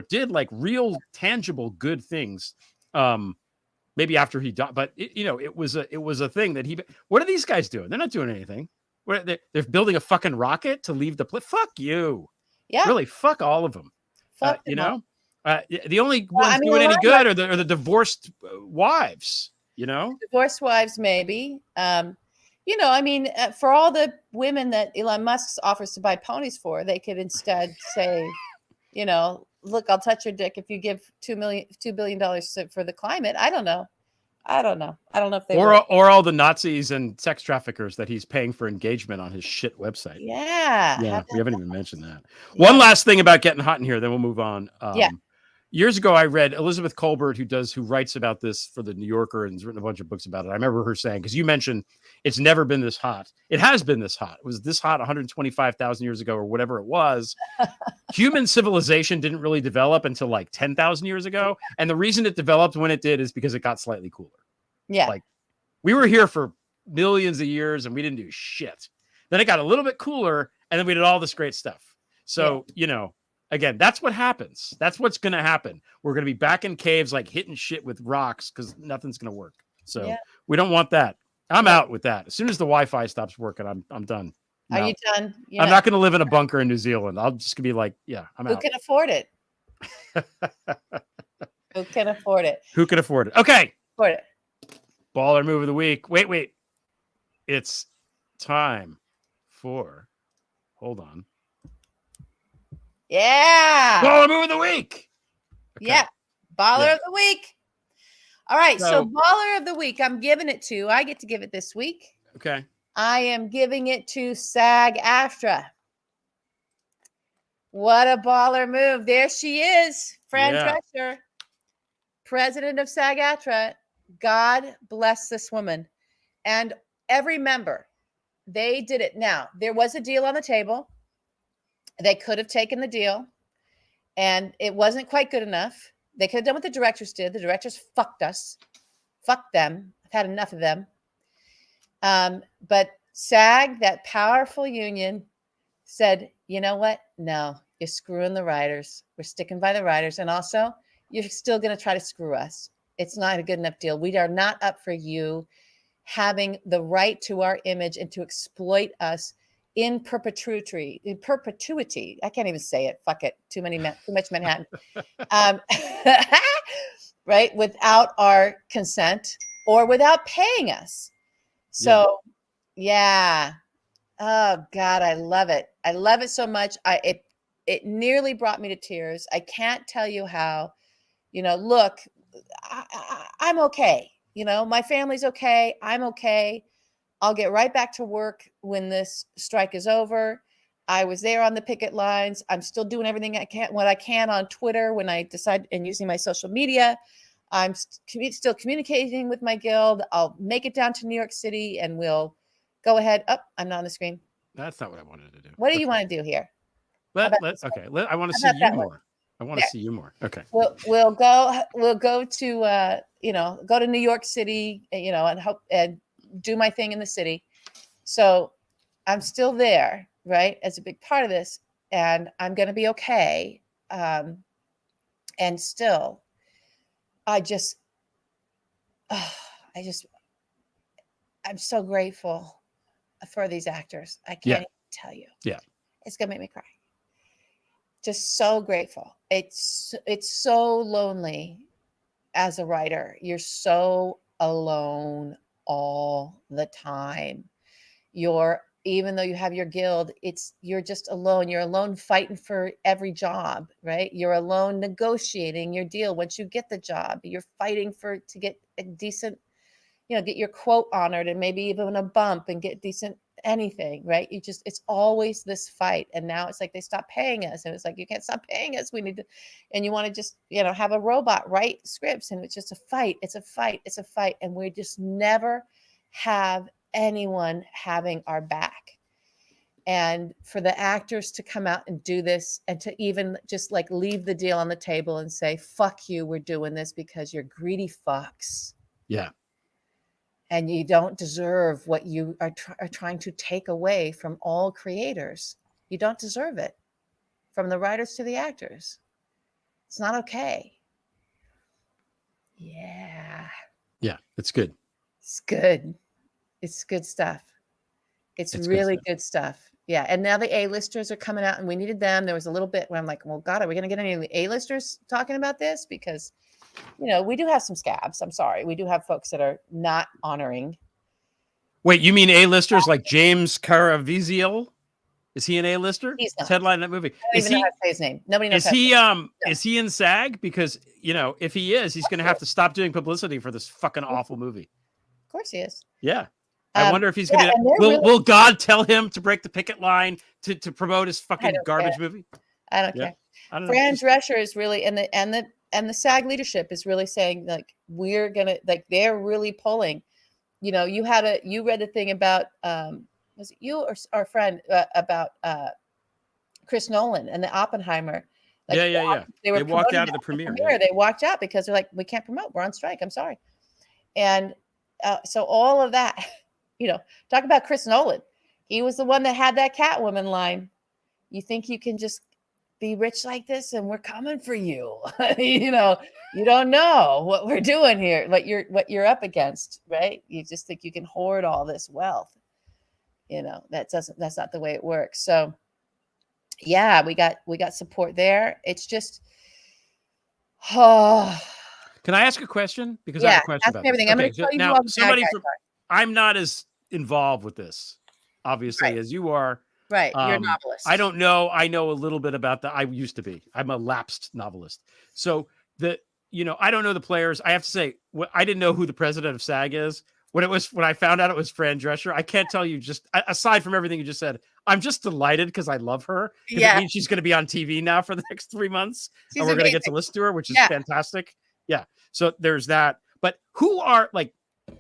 did like real tangible good things. Maybe after he died, but it was a thing that what are these guys doing? They're not doing anything. They're building a fucking rocket to leave the planet. Fuck you. Yeah. Really, fuck all of them. Fuck You them all. know, the only Well, ones I mean, doing a any lot of good are the divorced wives. You know, divorced wives, maybe. You know, I mean, for all the women that Elon Musk offers to buy ponies for, they could instead say, you know, look, I'll touch your dick if you give $2 billion for the climate. I don't know. I don't know if they will. or all the Nazis and sex traffickers that he's paying for engagement on his shit website. Yeah. Yeah, we haven't even mentioned that. Yeah. One last thing about getting hot in here, then we'll move on. Yeah. Years ago, I read Elizabeth Colbert, who writes about this for the New Yorker and has written a bunch of books about it. I remember her saying, because you mentioned it's never been this hot. It has been this hot. It was this hot 125,000 years ago or whatever it was. Human civilization didn't really develop until like 10,000 years ago. And the reason it developed when it did is because it got slightly cooler. Yeah. Like we were here for millions of years and we didn't do shit. Then it got a little bit cooler and then we did all this great stuff. So, you know, again, that's what happens. That's what's going to happen. We're going to be back in caves, like hitting shit with rocks because nothing's going to work. So we don't want that. I'm out with that. As soon as the Wi-Fi stops working, I'm done. Are you done? I'm not going to live in a bunker in New Zealand. I'm just going to be like, yeah, I'm out. Who can afford it? Who can afford it? Who can afford it? Okay. Afford it. Baller move of the week. Wait. It's time for, hold on. Yeah. Baller move of the week. Okay. Yeah. Baller of the week. All right. So baller of the week, I get to give it this week. Okay. I am giving it to SAG-AFTRA. What a baller move. There she is. Fran Drescher, president of SAG-AFTRA. God bless this woman. And every member, they did it. Now, there was a deal on the table. They could have taken the deal, and it wasn't quite good enough. They could have done what the directors did. The directors fucked us. Fuck them. I've had enough of them. But SAG, that powerful union, said, you know what? No, you're screwing the writers. We're sticking by the writers. And also, you're still going to try to screw us. It's not a good enough deal. We are not up for you having the right to our image and to exploit us in perpetuity. I can't even say it. Fuck it. Too much Manhattan. Right? Without our consent or without paying us. So, yeah. Oh God, I love it. I love it so much. It nearly brought me to tears. I can't tell you how. You know, look, I'm okay. You know, my family's okay. I'm okay. I'll get right back to work when this strike is over. I was there on the picket lines. I'm still doing everything what I can on Twitter when I decide and using my social media. I'm still communicating with my guild. I'll make it down to New York City and we'll go ahead. Oh, I'm not on the screen. That's not what I wanted to do. What do you want to do here? I want to see you more. I want to see you more. Okay. We'll go to go to New York City, and do my thing in the city. So I'm still there, right, as a big part of this, and I'm going to be okay. And still, I'm so grateful for these actors. I can't even tell you. Yeah. It's going to make me cry. Just so grateful. It's so lonely as a writer. You're so alone all the time. Even though you have your guild, you're just alone. You're alone fighting for every job, right? You're alone negotiating your deal. Once you get the job, you're fighting to get a decent, get your quote honored and maybe even a bump and get decent anything, right? It's always this fight. And now it's like they stop paying us, and it's like, you can't stop paying us. We need to, and you want to just, have a robot write scripts, and it's just a fight. It's a fight. And we just never have anyone having our back. And for the actors to come out and do this, and to even just like leave the deal on the table and say, fuck you, we're doing this because you're greedy fucks. Yeah. And you don't deserve what you are trying to take away from all creators. You don't deserve it, from the writers to the actors. It's not okay. Yeah. Yeah, it's good. It's good. It's good stuff. It's It's good really stuff. good stuff. Yeah. And now the A-listers are coming out and we needed them. There was a little bit where I'm like, well, God, are we going to get any of the A-listers talking about this? Because, we do have some scabs. I'm sorry. We do have folks that are not honoring. Wait, you mean A-listers like James Caraviziel? Is he an A-lister? He's He's not. headlining that movie. I don't Is even know how he? to say his name. Nobody knows Is how to say he? his name. No. Is he in SAG? Because if he is, he's going to have to stop doing publicity for this fucking awful movie. Of course he is. Yeah. I wonder if he's yeah, going to. and they're Will really- Will God tell him to break the picket line to promote his fucking don't garbage care. movie? I don't Yeah. care. I don't know. Fran Just- Drescher is really and the SAG leadership is really saying like we're gonna like they're really pulling. You read the thing about was it you or our friend about Chris Nolan and the Oppenheimer? Like, yeah. They were walked promoting out of the that premiere. Yeah. They walked out because they're like, we can't promote. We're on strike. I'm sorry. And so all of that, talk about Chris Nolan. He was the one that had that Catwoman line. You think you can just be rich like this and we're coming for you. You don't know what we're doing here, what you're up against, right? You just think you can hoard all this wealth. That's not the way it works. So yeah, we got support there. It's just Can I ask a question? Because I have a question ask about me everything. this. I'm going to tell you now who all the bad somebody guys from are. I'm not as involved with this, obviously, Right. as you are. Right. You're a novelist. I don't know. I know a little bit about that. I used to be. I'm a lapsed novelist. So I don't know the players. I have to say, I didn't know who the president of SAG is. When I found out it was Fran Drescher, I can't tell you, just aside from everything you just said, I'm just delighted because I love her. Yeah. It means she's going to be on TV now for the next 3 months. She's and we're going to get amazing. to listen to her, which is Yeah. fantastic. Yeah. So there's that. But who are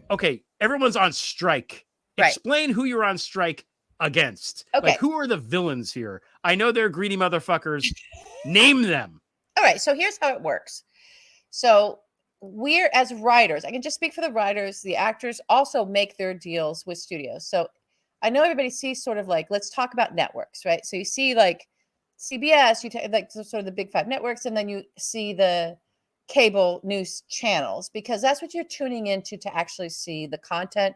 okay, everyone's on strike. Right. Explain who you're on strike against. Okay. Like, who are the villains here? I know they're greedy motherfuckers. Name them. All right. So here's how it works. So we're as writers, I can just speak for the writers, the actors also make their deals with studios. So I know everybody sees sort of like, let's talk about networks, right? So you see like CBS, you take like sort of the big 5 networks, and then you see the cable news channels, because that's what you're tuning into to actually see the content.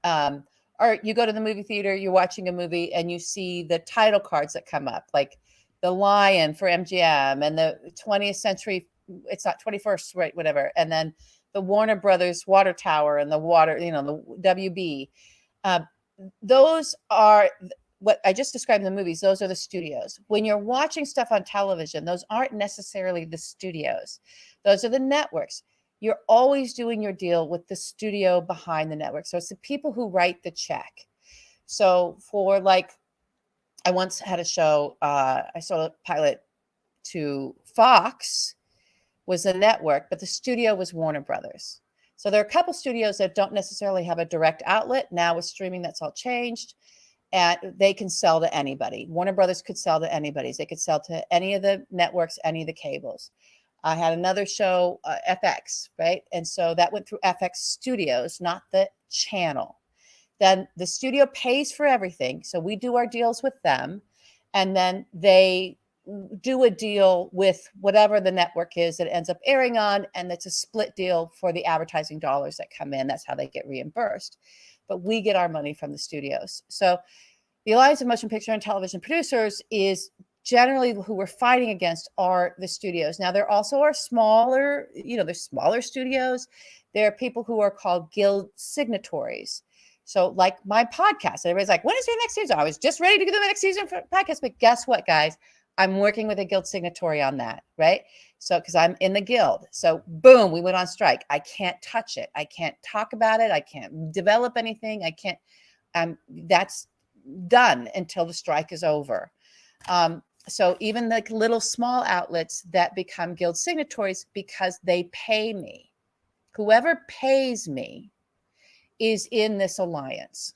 Or you go to the movie theater, you're watching a movie and you see the title cards that come up, like the Lion for MGM and the 20th century, it's not 21st, right? Whatever. And then the Warner Brothers Water Tower and the the WB. Those are what I just described in the movies. Those are the studios. When you're watching stuff on television, those aren't necessarily the studios. Those are the networks. You're always doing your deal with the studio behind the network. So it's the people who write the check. So for I once had a show, I saw a pilot to Fox was a network, but the studio was Warner Brothers. So there are a couple studios that don't necessarily have a direct outlet. Now with streaming, that's all changed. And they can sell to anybody. Warner Brothers could sell to anybody. They could sell to any of the networks, any of the cables. I had another show, FX, right? And so that went through FX Studios, not the channel. Then the studio pays for everything. So we do our deals with them. And then they do a deal with whatever the network is that it ends up airing on. And it's a split deal for the advertising dollars that come in. That's how they get reimbursed. But we get our money from the studios. So the Alliance of Motion Picture and Television Producers is generally who we're fighting against are the studios. Now, there also are smaller, there's smaller studios. There are people who are called guild signatories. So like my podcast, everybody's like, when is your next season? I was just ready to do the next season for podcast. But guess what, guys? I'm working with a guild signatory on that, right? So, because I'm in the guild. So boom, we went on strike. I can't touch it. I can't talk about it. I can't develop anything. I can't, that's done until the strike is over. So even like little small outlets that become guild signatories because they pay me, whoever pays me is in this alliance.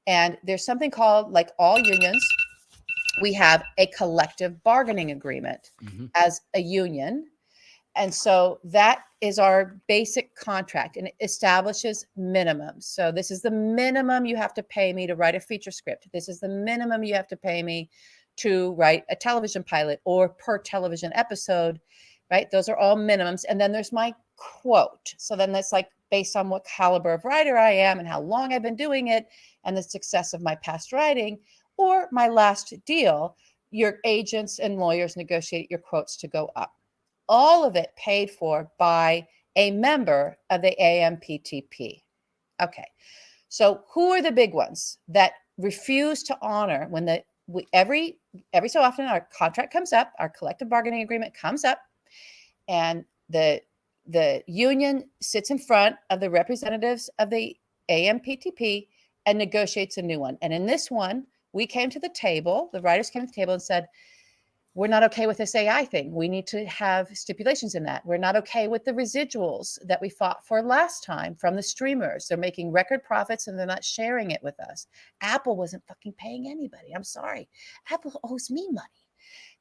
And there's something called, like all unions, we have a collective bargaining agreement as a union. And so that is our basic contract, and it establishes minimums. So this is the minimum you have to pay me to write a feature script. This is the minimum you have to pay me to write a television pilot or per television episode, right? Those are all minimums. And then there's my quote. So then that's like based on what caliber of writer I am and how long I've been doing it and the success of my past writing or my last deal, your agents and lawyers negotiate your quotes to go up. All of it paid for by a member of the AMPTP. Okay. So who are the big ones that refuse to honor when every so often our contract comes up, our collective bargaining agreement comes up, and the union sits in front of the representatives of the AMPTP and negotiates a new one. And in this one, we came to the table, the writers came to the table and said, we're not okay with this AI thing. We need to have stipulations in that. We're not okay with the residuals that we fought for last time from the streamers. They're making record profits and they're not sharing it with us. Apple wasn't fucking paying anybody. I'm sorry. Apple owes me money.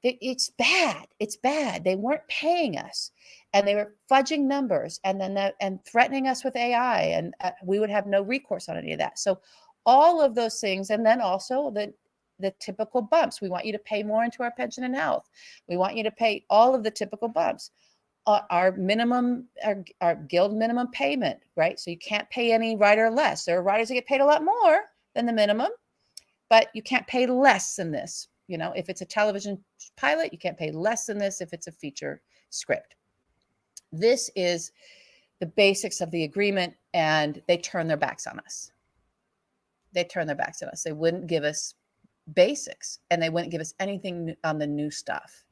It's bad. It's bad. They weren't paying us, and they were fudging numbers, and then and threatening us with AI, and we would have no recourse on any of that. So all of those things, and then also the typical bumps. We want you to pay more into our pension and health. We want you to pay all of the typical bumps. Our minimum, our guild minimum payment, right? So you can't pay any writer less. There are writers that get paid a lot more than the minimum, but you can't pay less than this. You know, if it's a television pilot, you can't pay less than this if it's a feature script. This is the basics of the agreement, and they turn their backs on us. They turn their backs on us. They wouldn't give us basics, and they wouldn't give us anything on the new stuff.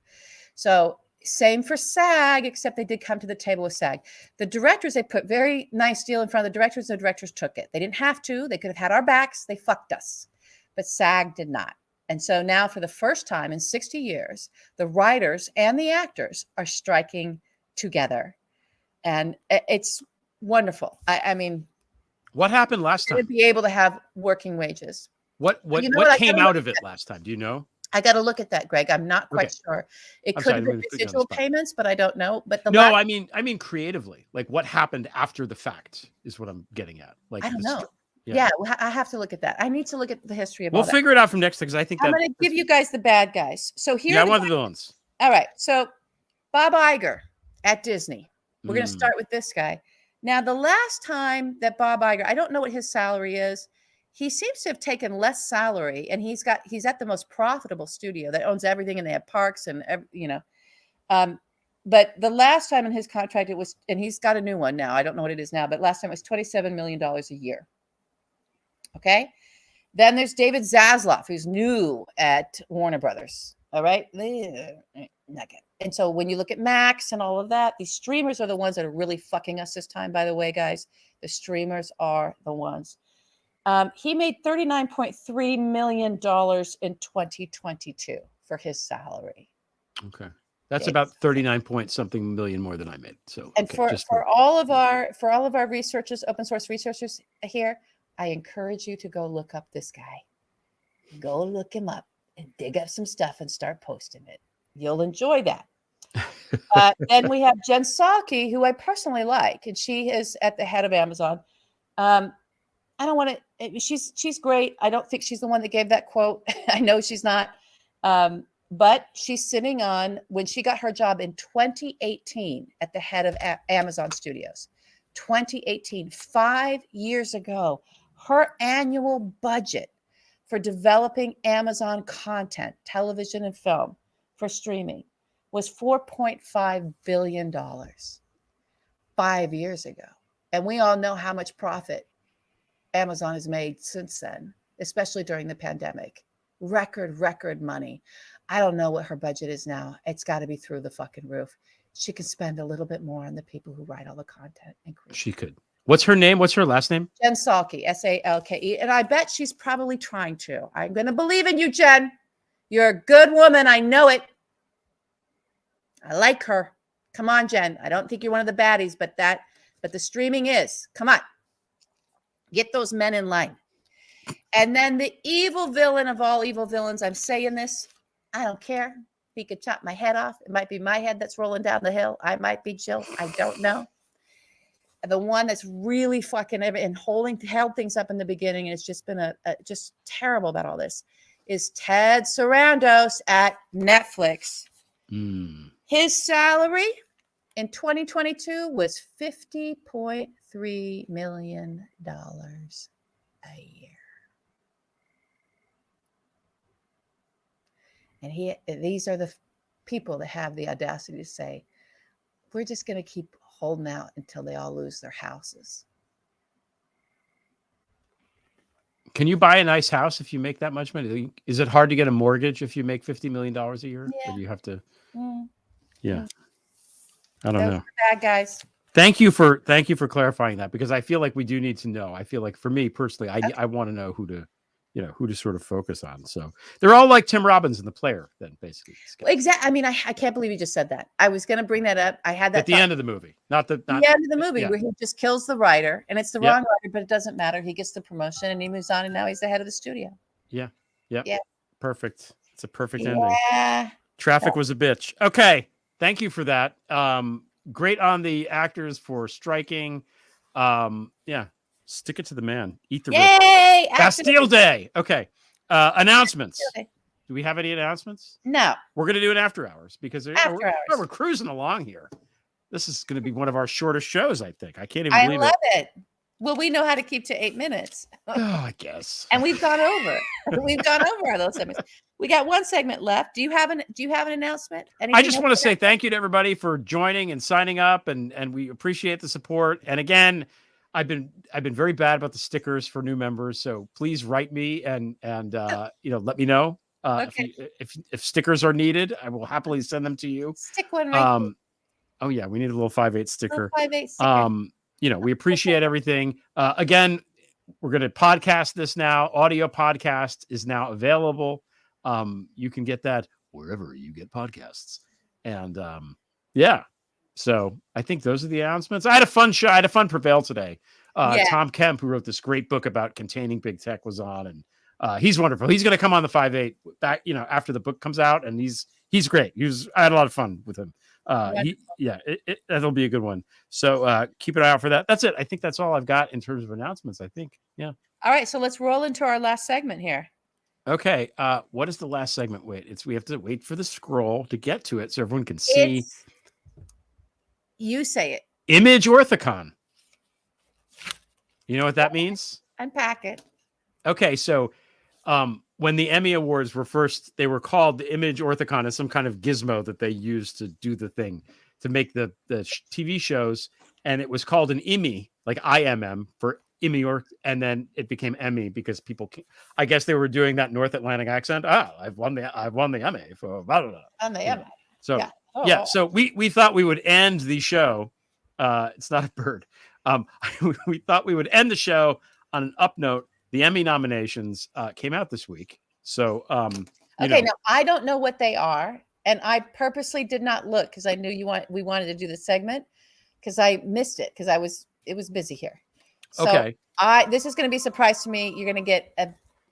So same for SAG, except they did come to the table with SAG. The directors, they put very nice deal in front of the directors. The directors took it. They didn't have to. They could have had our backs. They fucked us. But SAG did not. And so now for the first time in 60 years, the writers and the actors are striking together. And it's wonderful. I mean, what happened last time? To be able to have working wages. What came out of it last time? Do you know? I got to look at that, Greg. I'm not quite sure. It could have been residual payments, but I don't know. But I mean creatively, like what happened after the fact is what I'm getting at. Like I don't know. Yeah, I have to look at that. I need to look at the history of all that. We'll figure it out from next time, because I think I'm going to give you guys the bad guys. So here, I want the villains. All right. So Bob Iger at Disney. We're going to start with this guy. Now, the last time that Bob Iger, I don't know what his salary is. He seems to have taken less salary, and he's at the most profitable studio that owns everything, and they have parks and but the last time in his contract it was, and he's got a new one now. I don't know what it is now, but last time it was $27 million a year. Okay. Then there's David Zaslav, who's new at Warner Brothers. All right. And so when you look at Max and all of that, these streamers are the ones that are really fucking us this time, by the way, guys. The streamers are the ones. He made $39.3 million in 2022 for his salary. Okay. That's about 39 point something million more than I made. So, and for all of our researchers, open source researchers here, I encourage you to go look up this guy. Go look him up and dig up some stuff and start posting it. You'll enjoy that. Then we have Jen Psaki, who I personally like, and she is at the head of Amazon. I don't want to. She's great. I don't think she's the one that gave that quote. I know she's not. But she's sitting on, when she got her job in 2018 at the head of Amazon Studios, 2018, 5 years ago, her annual budget for developing Amazon content, television and film for streaming was $4.5 billion 5 years ago. And we all know how much profit Amazon has made since then, especially during the pandemic. Record money. I don't know what her budget is now. It's got to be through the fucking roof. She can spend a little bit more on the people who write all the content. She could. What's her name? What's her last name? Jen Psaki, Salke. And I bet she's probably trying to. I'm going to believe in you, Jen. You're a good woman. I know it. I like her. Come on, Jen. I don't think you're one of the baddies, but the streaming is. Come on. Get those men in line. And then the evil villain of all evil villains, I'm saying this, I don't care. He could chop my head off. It might be my head that's rolling down the hill. I might be Jill. I don't know. The one that's really fucking and held things up in the beginning, and it's just been just terrible about all this, is Ted Sarandos at Netflix. His salary in 2022 was $50.3 million a year. And these are the people that have the audacity to say, we're just going to keep holding out until they all lose their houses. Can you buy a nice house if you make that much money? Is it hard to get a mortgage if you make $50 million a year? Yeah. Or do you have to? Mm. Yeah. I don't know. Those are bad guys. Thank you for clarifying that, because I feel like we do need to know. I feel like for me personally, I want to know who to sort of focus on. So they're all like Tim Robbins in The Player, then basically. Exactly. I mean, I can't believe you just said that. I was going to bring that up. I had that at the end of the movie, not the end of the movie, yeah. where he just kills the writer, and it's the wrong writer, but it doesn't matter. He gets the promotion and he moves on, and now he's the head of the studio. Yeah. Perfect. It's a perfect Yeah. ending. Traffic was a bitch. Okay. Thank you for that. Great on the actors for striking. Yeah. Stick it to the man. Eat the Yay! Bastille Day. Okay. Announcements. Do we have any announcements? No. We're going to do it after hours, because we're cruising along here. This is going to be one of our shortest shows, I think. I can't even believe it. I love it. Well, we know how to keep to 8 minutes. Oh, I guess. And we've gone over. Those segments. We got one segment left. Do you have an announcement? I just want to say thank you to everybody for joining and signing up, and we appreciate the support. And again, I've been very bad about the stickers for new members, so please write me and let me know if stickers are needed. I will happily send them to you. Stick one right. Oh yeah, we need a little 5/8 sticker. 5/8 sticker. We appreciate everything. Again, we're going to podcast this now. Audio podcast is now available. You can get that wherever you get podcasts. And so I think those are the announcements. I had a fun show. I had a fun Prevail today. Tom Kemp, who wrote this great book about containing big tech, was on, and he's wonderful. He's going to come on the 5/8 back, after the book comes out, and he's great. I had a lot of fun with him. That'll be a good one. So keep an eye out for that. That's it. I think that's all I've got in terms of announcements. I think. Yeah. All right. So let's roll into our last segment here. Okay. What is the last segment? We have to wait for the scroll to get to it so everyone can see. You say it. Image Orthicon. You know what that means? Unpack it. Okay. So when the Emmy Awards they were called the Image Orthicon as some kind of gizmo that they used to do the thing, to make the TV shows. And it was called an Emmy, like IMM for Emmy, and then it became Emmy because I guess they were doing that North Atlantic accent. I've won the Emmy for blah, blah, blah. On the Emmy. So so we thought we would end the show. It's not a bird. We thought we would end the show on an up note. The Emmy nominations came out this week. So, now I don't know what they are. And I purposely did not look because I knew we wanted to do the segment, because I missed it because it was busy here. So okay. This is going to be a surprise to me. You're going to get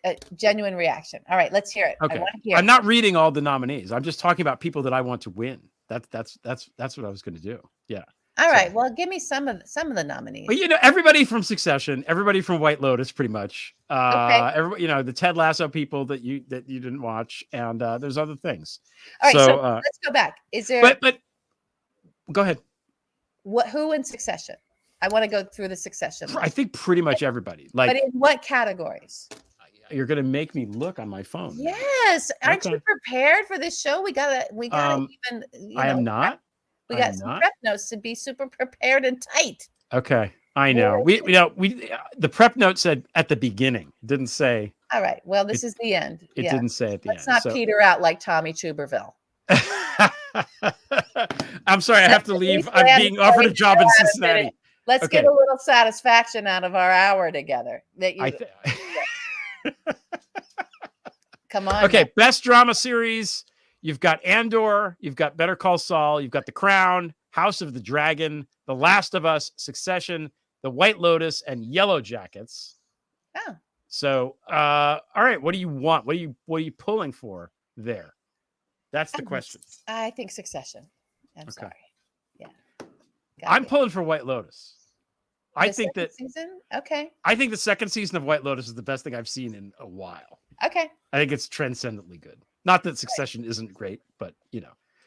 a genuine reaction. All right, let's hear it. Okay. I want to hear I'm not reading all the nominees. I'm just talking about people that I want to win. That's what I was going to to do. Yeah. All right. Well, give me some of the nominees. Well, everybody from Succession, everybody from White Lotus, pretty much. Everybody, the Ted Lasso people that you didn't watch, and there's other things. All right. So let's go back. Is there? But go ahead. Who in Succession? I want to go through the Succession. I think pretty much everybody. But in what categories? You're gonna make me look on my phone. Yes. Aren't you prepared for this show? We gotta even. I am not. We got some prep notes to be super prepared and tight. Okay, I know. The prep note said at the beginning. It didn't say. All right. Well, this is the end. It didn't say at the end. Let's not peter out like Tommy Tuberville. I'm sorry. I have to leave. I'm being offered a job in Cincinnati. Let's get a little satisfaction out of our hour together. Come on. Okay. Best drama series. You've got Andor, you've got Better Call Saul, you've got The Crown, House of the Dragon, The Last of Us, Succession, The White Lotus, and Yellow Jackets. Oh. So, all right, what do you want? What are you pulling for there? That's the question. I think Succession. I'm sorry. Yeah. I'm pulling for White Lotus. I think that season. Okay. I think the second season of White Lotus is the best thing I've seen in a while. Okay. I think it's transcendently good. Not that Succession isn't great, but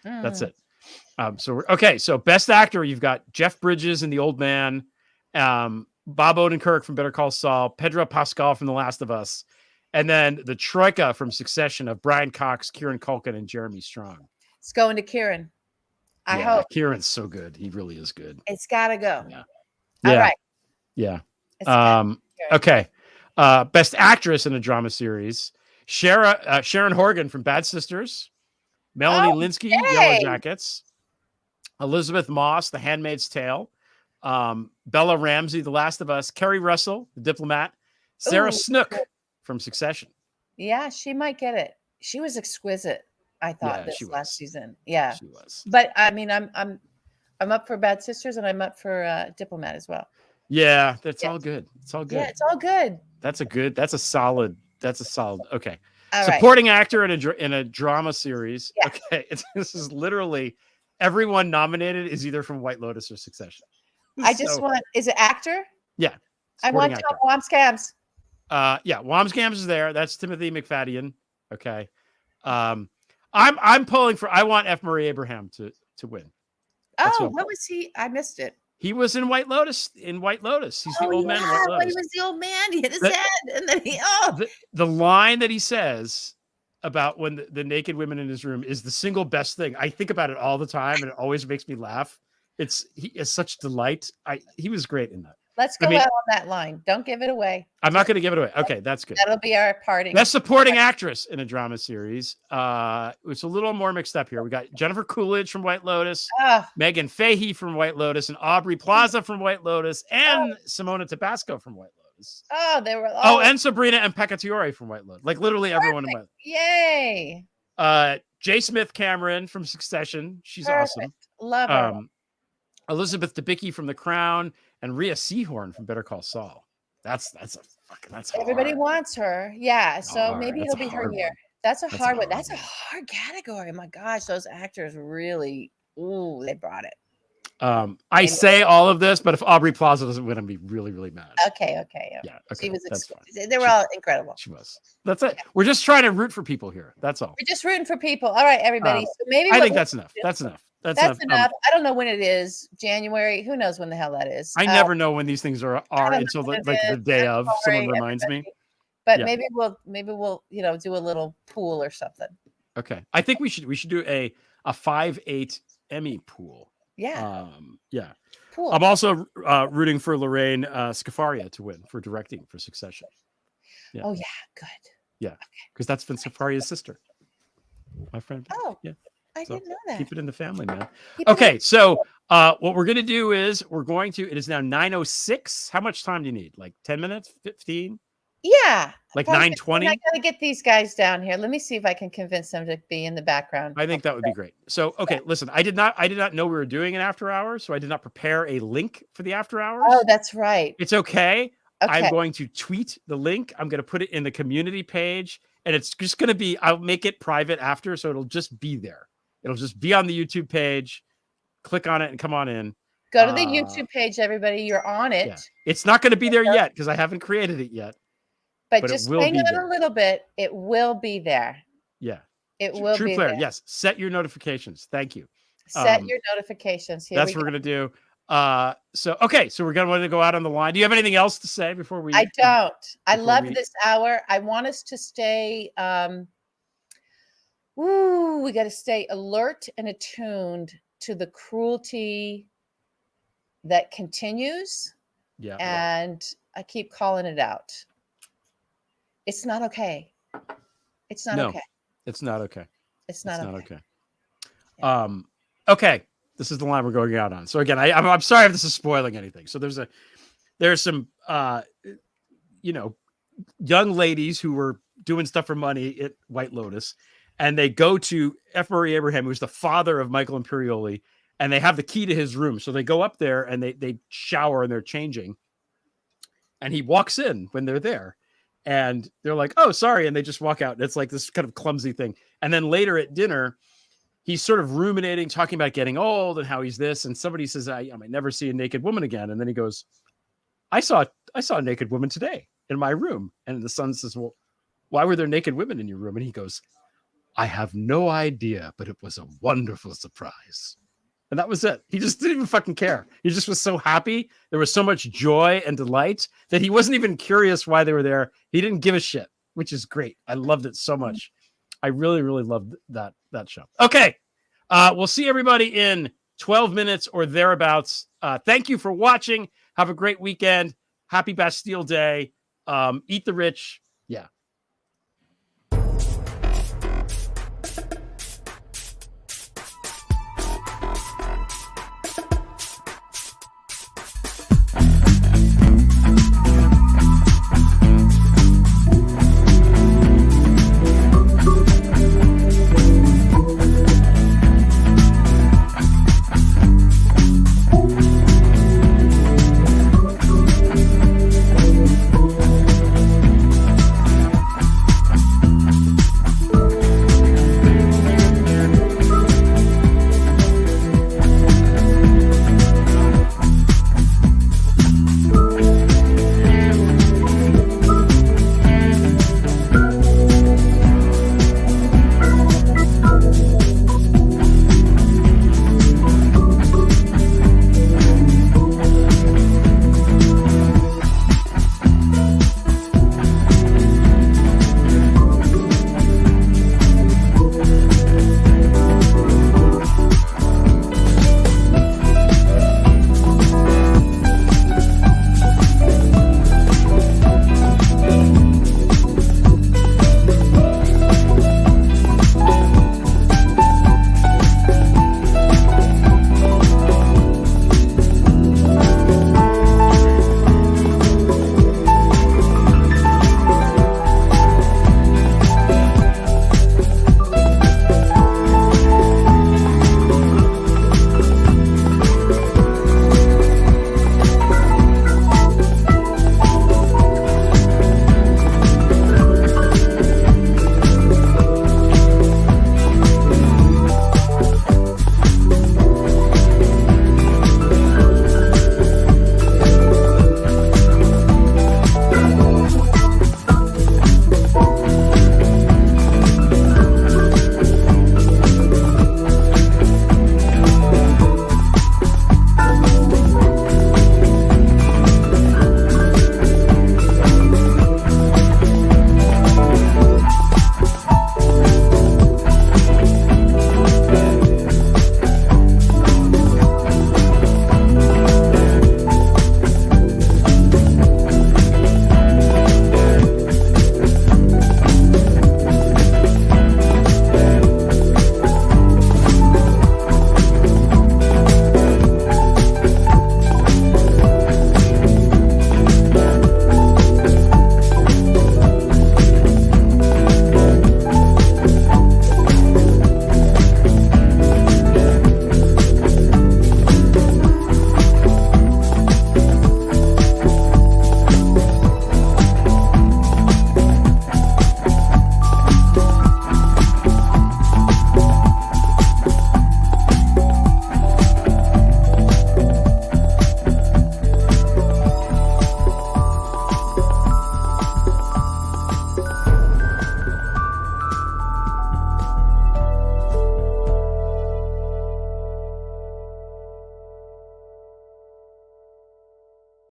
that's it. So best actor, you've got Jeff Bridges in The Old Man, Bob Odenkirk from Better Call Saul, Pedro Pascal from The Last of Us, and then the troika from Succession of Brian Cox, Kieran Culkin, and Jeremy Strong. It's going to Kieran. I hope. Kieran's so good. He really is good. It's got to go. Yeah. All right. Yeah. It's Okay. Best actress in a drama series, Sharon Horgan from Bad Sisters, Melanie Linsky, Yellow Jackets, Elizabeth Moss, The Handmaid's Tale, Bella Ramsey, The Last of Us, Kerry Russell, The Diplomat, Sarah Snook from Succession. Yeah, she might get it. She was exquisite, I thought, this last season. Yeah, she was. But I mean, I'm up for Bad Sisters, and I'm up for Diplomat as well. Yeah, that's all good. It's all good. Yeah, it's all good. That's a solid. Okay. All Supporting actor in a drama series. Yeah. Okay. This is literally everyone nominated is either from White Lotus or Succession. I just want, is it actor? Yeah. I want Tom Wamsgams. Yeah, Wamsgams is there. That's Timothy McFadden. Okay. I'm pulling for, I want F. Murray Abraham to win. Oh, what was he? I missed it. He was in White Lotus. He's the old man in White Lotus. He was the old man. He hit his head, and then the line that he says about when the naked women in his room is the single best thing. I think about it all the time, and it always makes me laugh. He is such delight. He was great in that. Let's go out on that line. Don't give it away. I'm not going to give it away. Okay, that's good. That'll be our parting. Best supporting actress in a drama series. It's a little more mixed up here. We got Jennifer Coolidge from White Lotus, Megan Fahey from White Lotus, and Aubrey Plaza from White Lotus, and Simona Tabasco from White Lotus. Oh, they were. And Sabrina and Peccatori from White Lotus. Like literally everyone in White Lotus. Yay. J. Smith Cameron from Succession. She's awesome. Love her. Elizabeth Debicki from The Crown, and Rhea Seehorn from Better Call Saul. That's everybody hard. wants her. Yeah. So maybe it'll be her year. That's a hard one. That's a hard category. My gosh, those actors really, they brought it. I say all of this, but if Aubrey Plaza doesn't win, I'd be really, really mad. Okay. Yeah. Okay. She was they were all incredible. She was. That's it. We're just trying to root for people here. That's all. We're just rooting for people. All right, everybody. So maybe I think that's enough. That's enough. That's enough. I don't know when it is. January. Who knows when the hell that is? I never know when these things are until the day of. Someone reminds me. But maybe we'll do a little pool or something. Okay. I think we should do a 5/8 Emmy pool. Yeah. Yeah. Cool. I'm also rooting for Lorraine Scafaria to win for directing for Succession. Yeah. Oh yeah, good. Yeah, because that's Vince Scafaria's sister, my friend. Oh, yeah. I didn't know that. Keep it in the family, man. Okay, so what we're gonna do is it is now 9:06. How much time do you need? Like 10 minutes, 15? Yeah. Like 9:20. I gotta get these guys down here. Let me see if I can convince them to be in the background. I think that would be great. So, okay, listen, I did not know we were doing an after hours, so I did not prepare a link for the after hours. Oh, that's right. It's okay. I'm going to tweet the link. I'm going to put it in the community page, and it's just going to be, I'll make it private after, so it'll just be there. It'll just be on the YouTube page. Click on it and come on in. Go to the YouTube page, everybody. You're on it. Yeah. It's not going to be there yet because I haven't created it yet. But just hang on a little bit. It will be there. Yeah. It will True be Claire, there. yes. Set your notifications. Thank you. Set your notifications. That's what we're going to do. So we're going to go out on the line. Do you have anything else to say before we? I don't. I love this hour. I want us to stay. We got to stay alert and attuned to the cruelty that continues. Yeah. And I keep calling it out. It's not okay. It's not okay. It's not okay. It's not okay. Yeah. Okay. This is the line we're going out on. So again, I'm sorry if this is spoiling anything. So there's some young ladies who were doing stuff for money at White Lotus, and they go to F. Murray Abraham, who's the father of Michael Imperioli, and they have the key to his room. So they go up there and they shower and they're changing. And he walks in when they're there. And they're like, oh, sorry. And they just walk out. And it's like this kind of clumsy thing. And then later at dinner, he's sort of ruminating, talking about getting old and how he's this. And somebody says, I might never see a naked woman again. And then he goes, I saw a naked woman today in my room. And the son says, well, why were there naked women in your room? And he goes, I have no idea, but it was a wonderful surprise. And that was it. He just didn't even fucking care. He just was so happy. There was so much joy and delight that he wasn't even curious why they were there. He didn't give a shit, which is great. I loved it so much. I really, really loved that show. Okay. We'll see everybody in 12 minutes or thereabouts. Thank you for watching. Have a great weekend. Happy Bastille Day. Eat the rich. Yeah.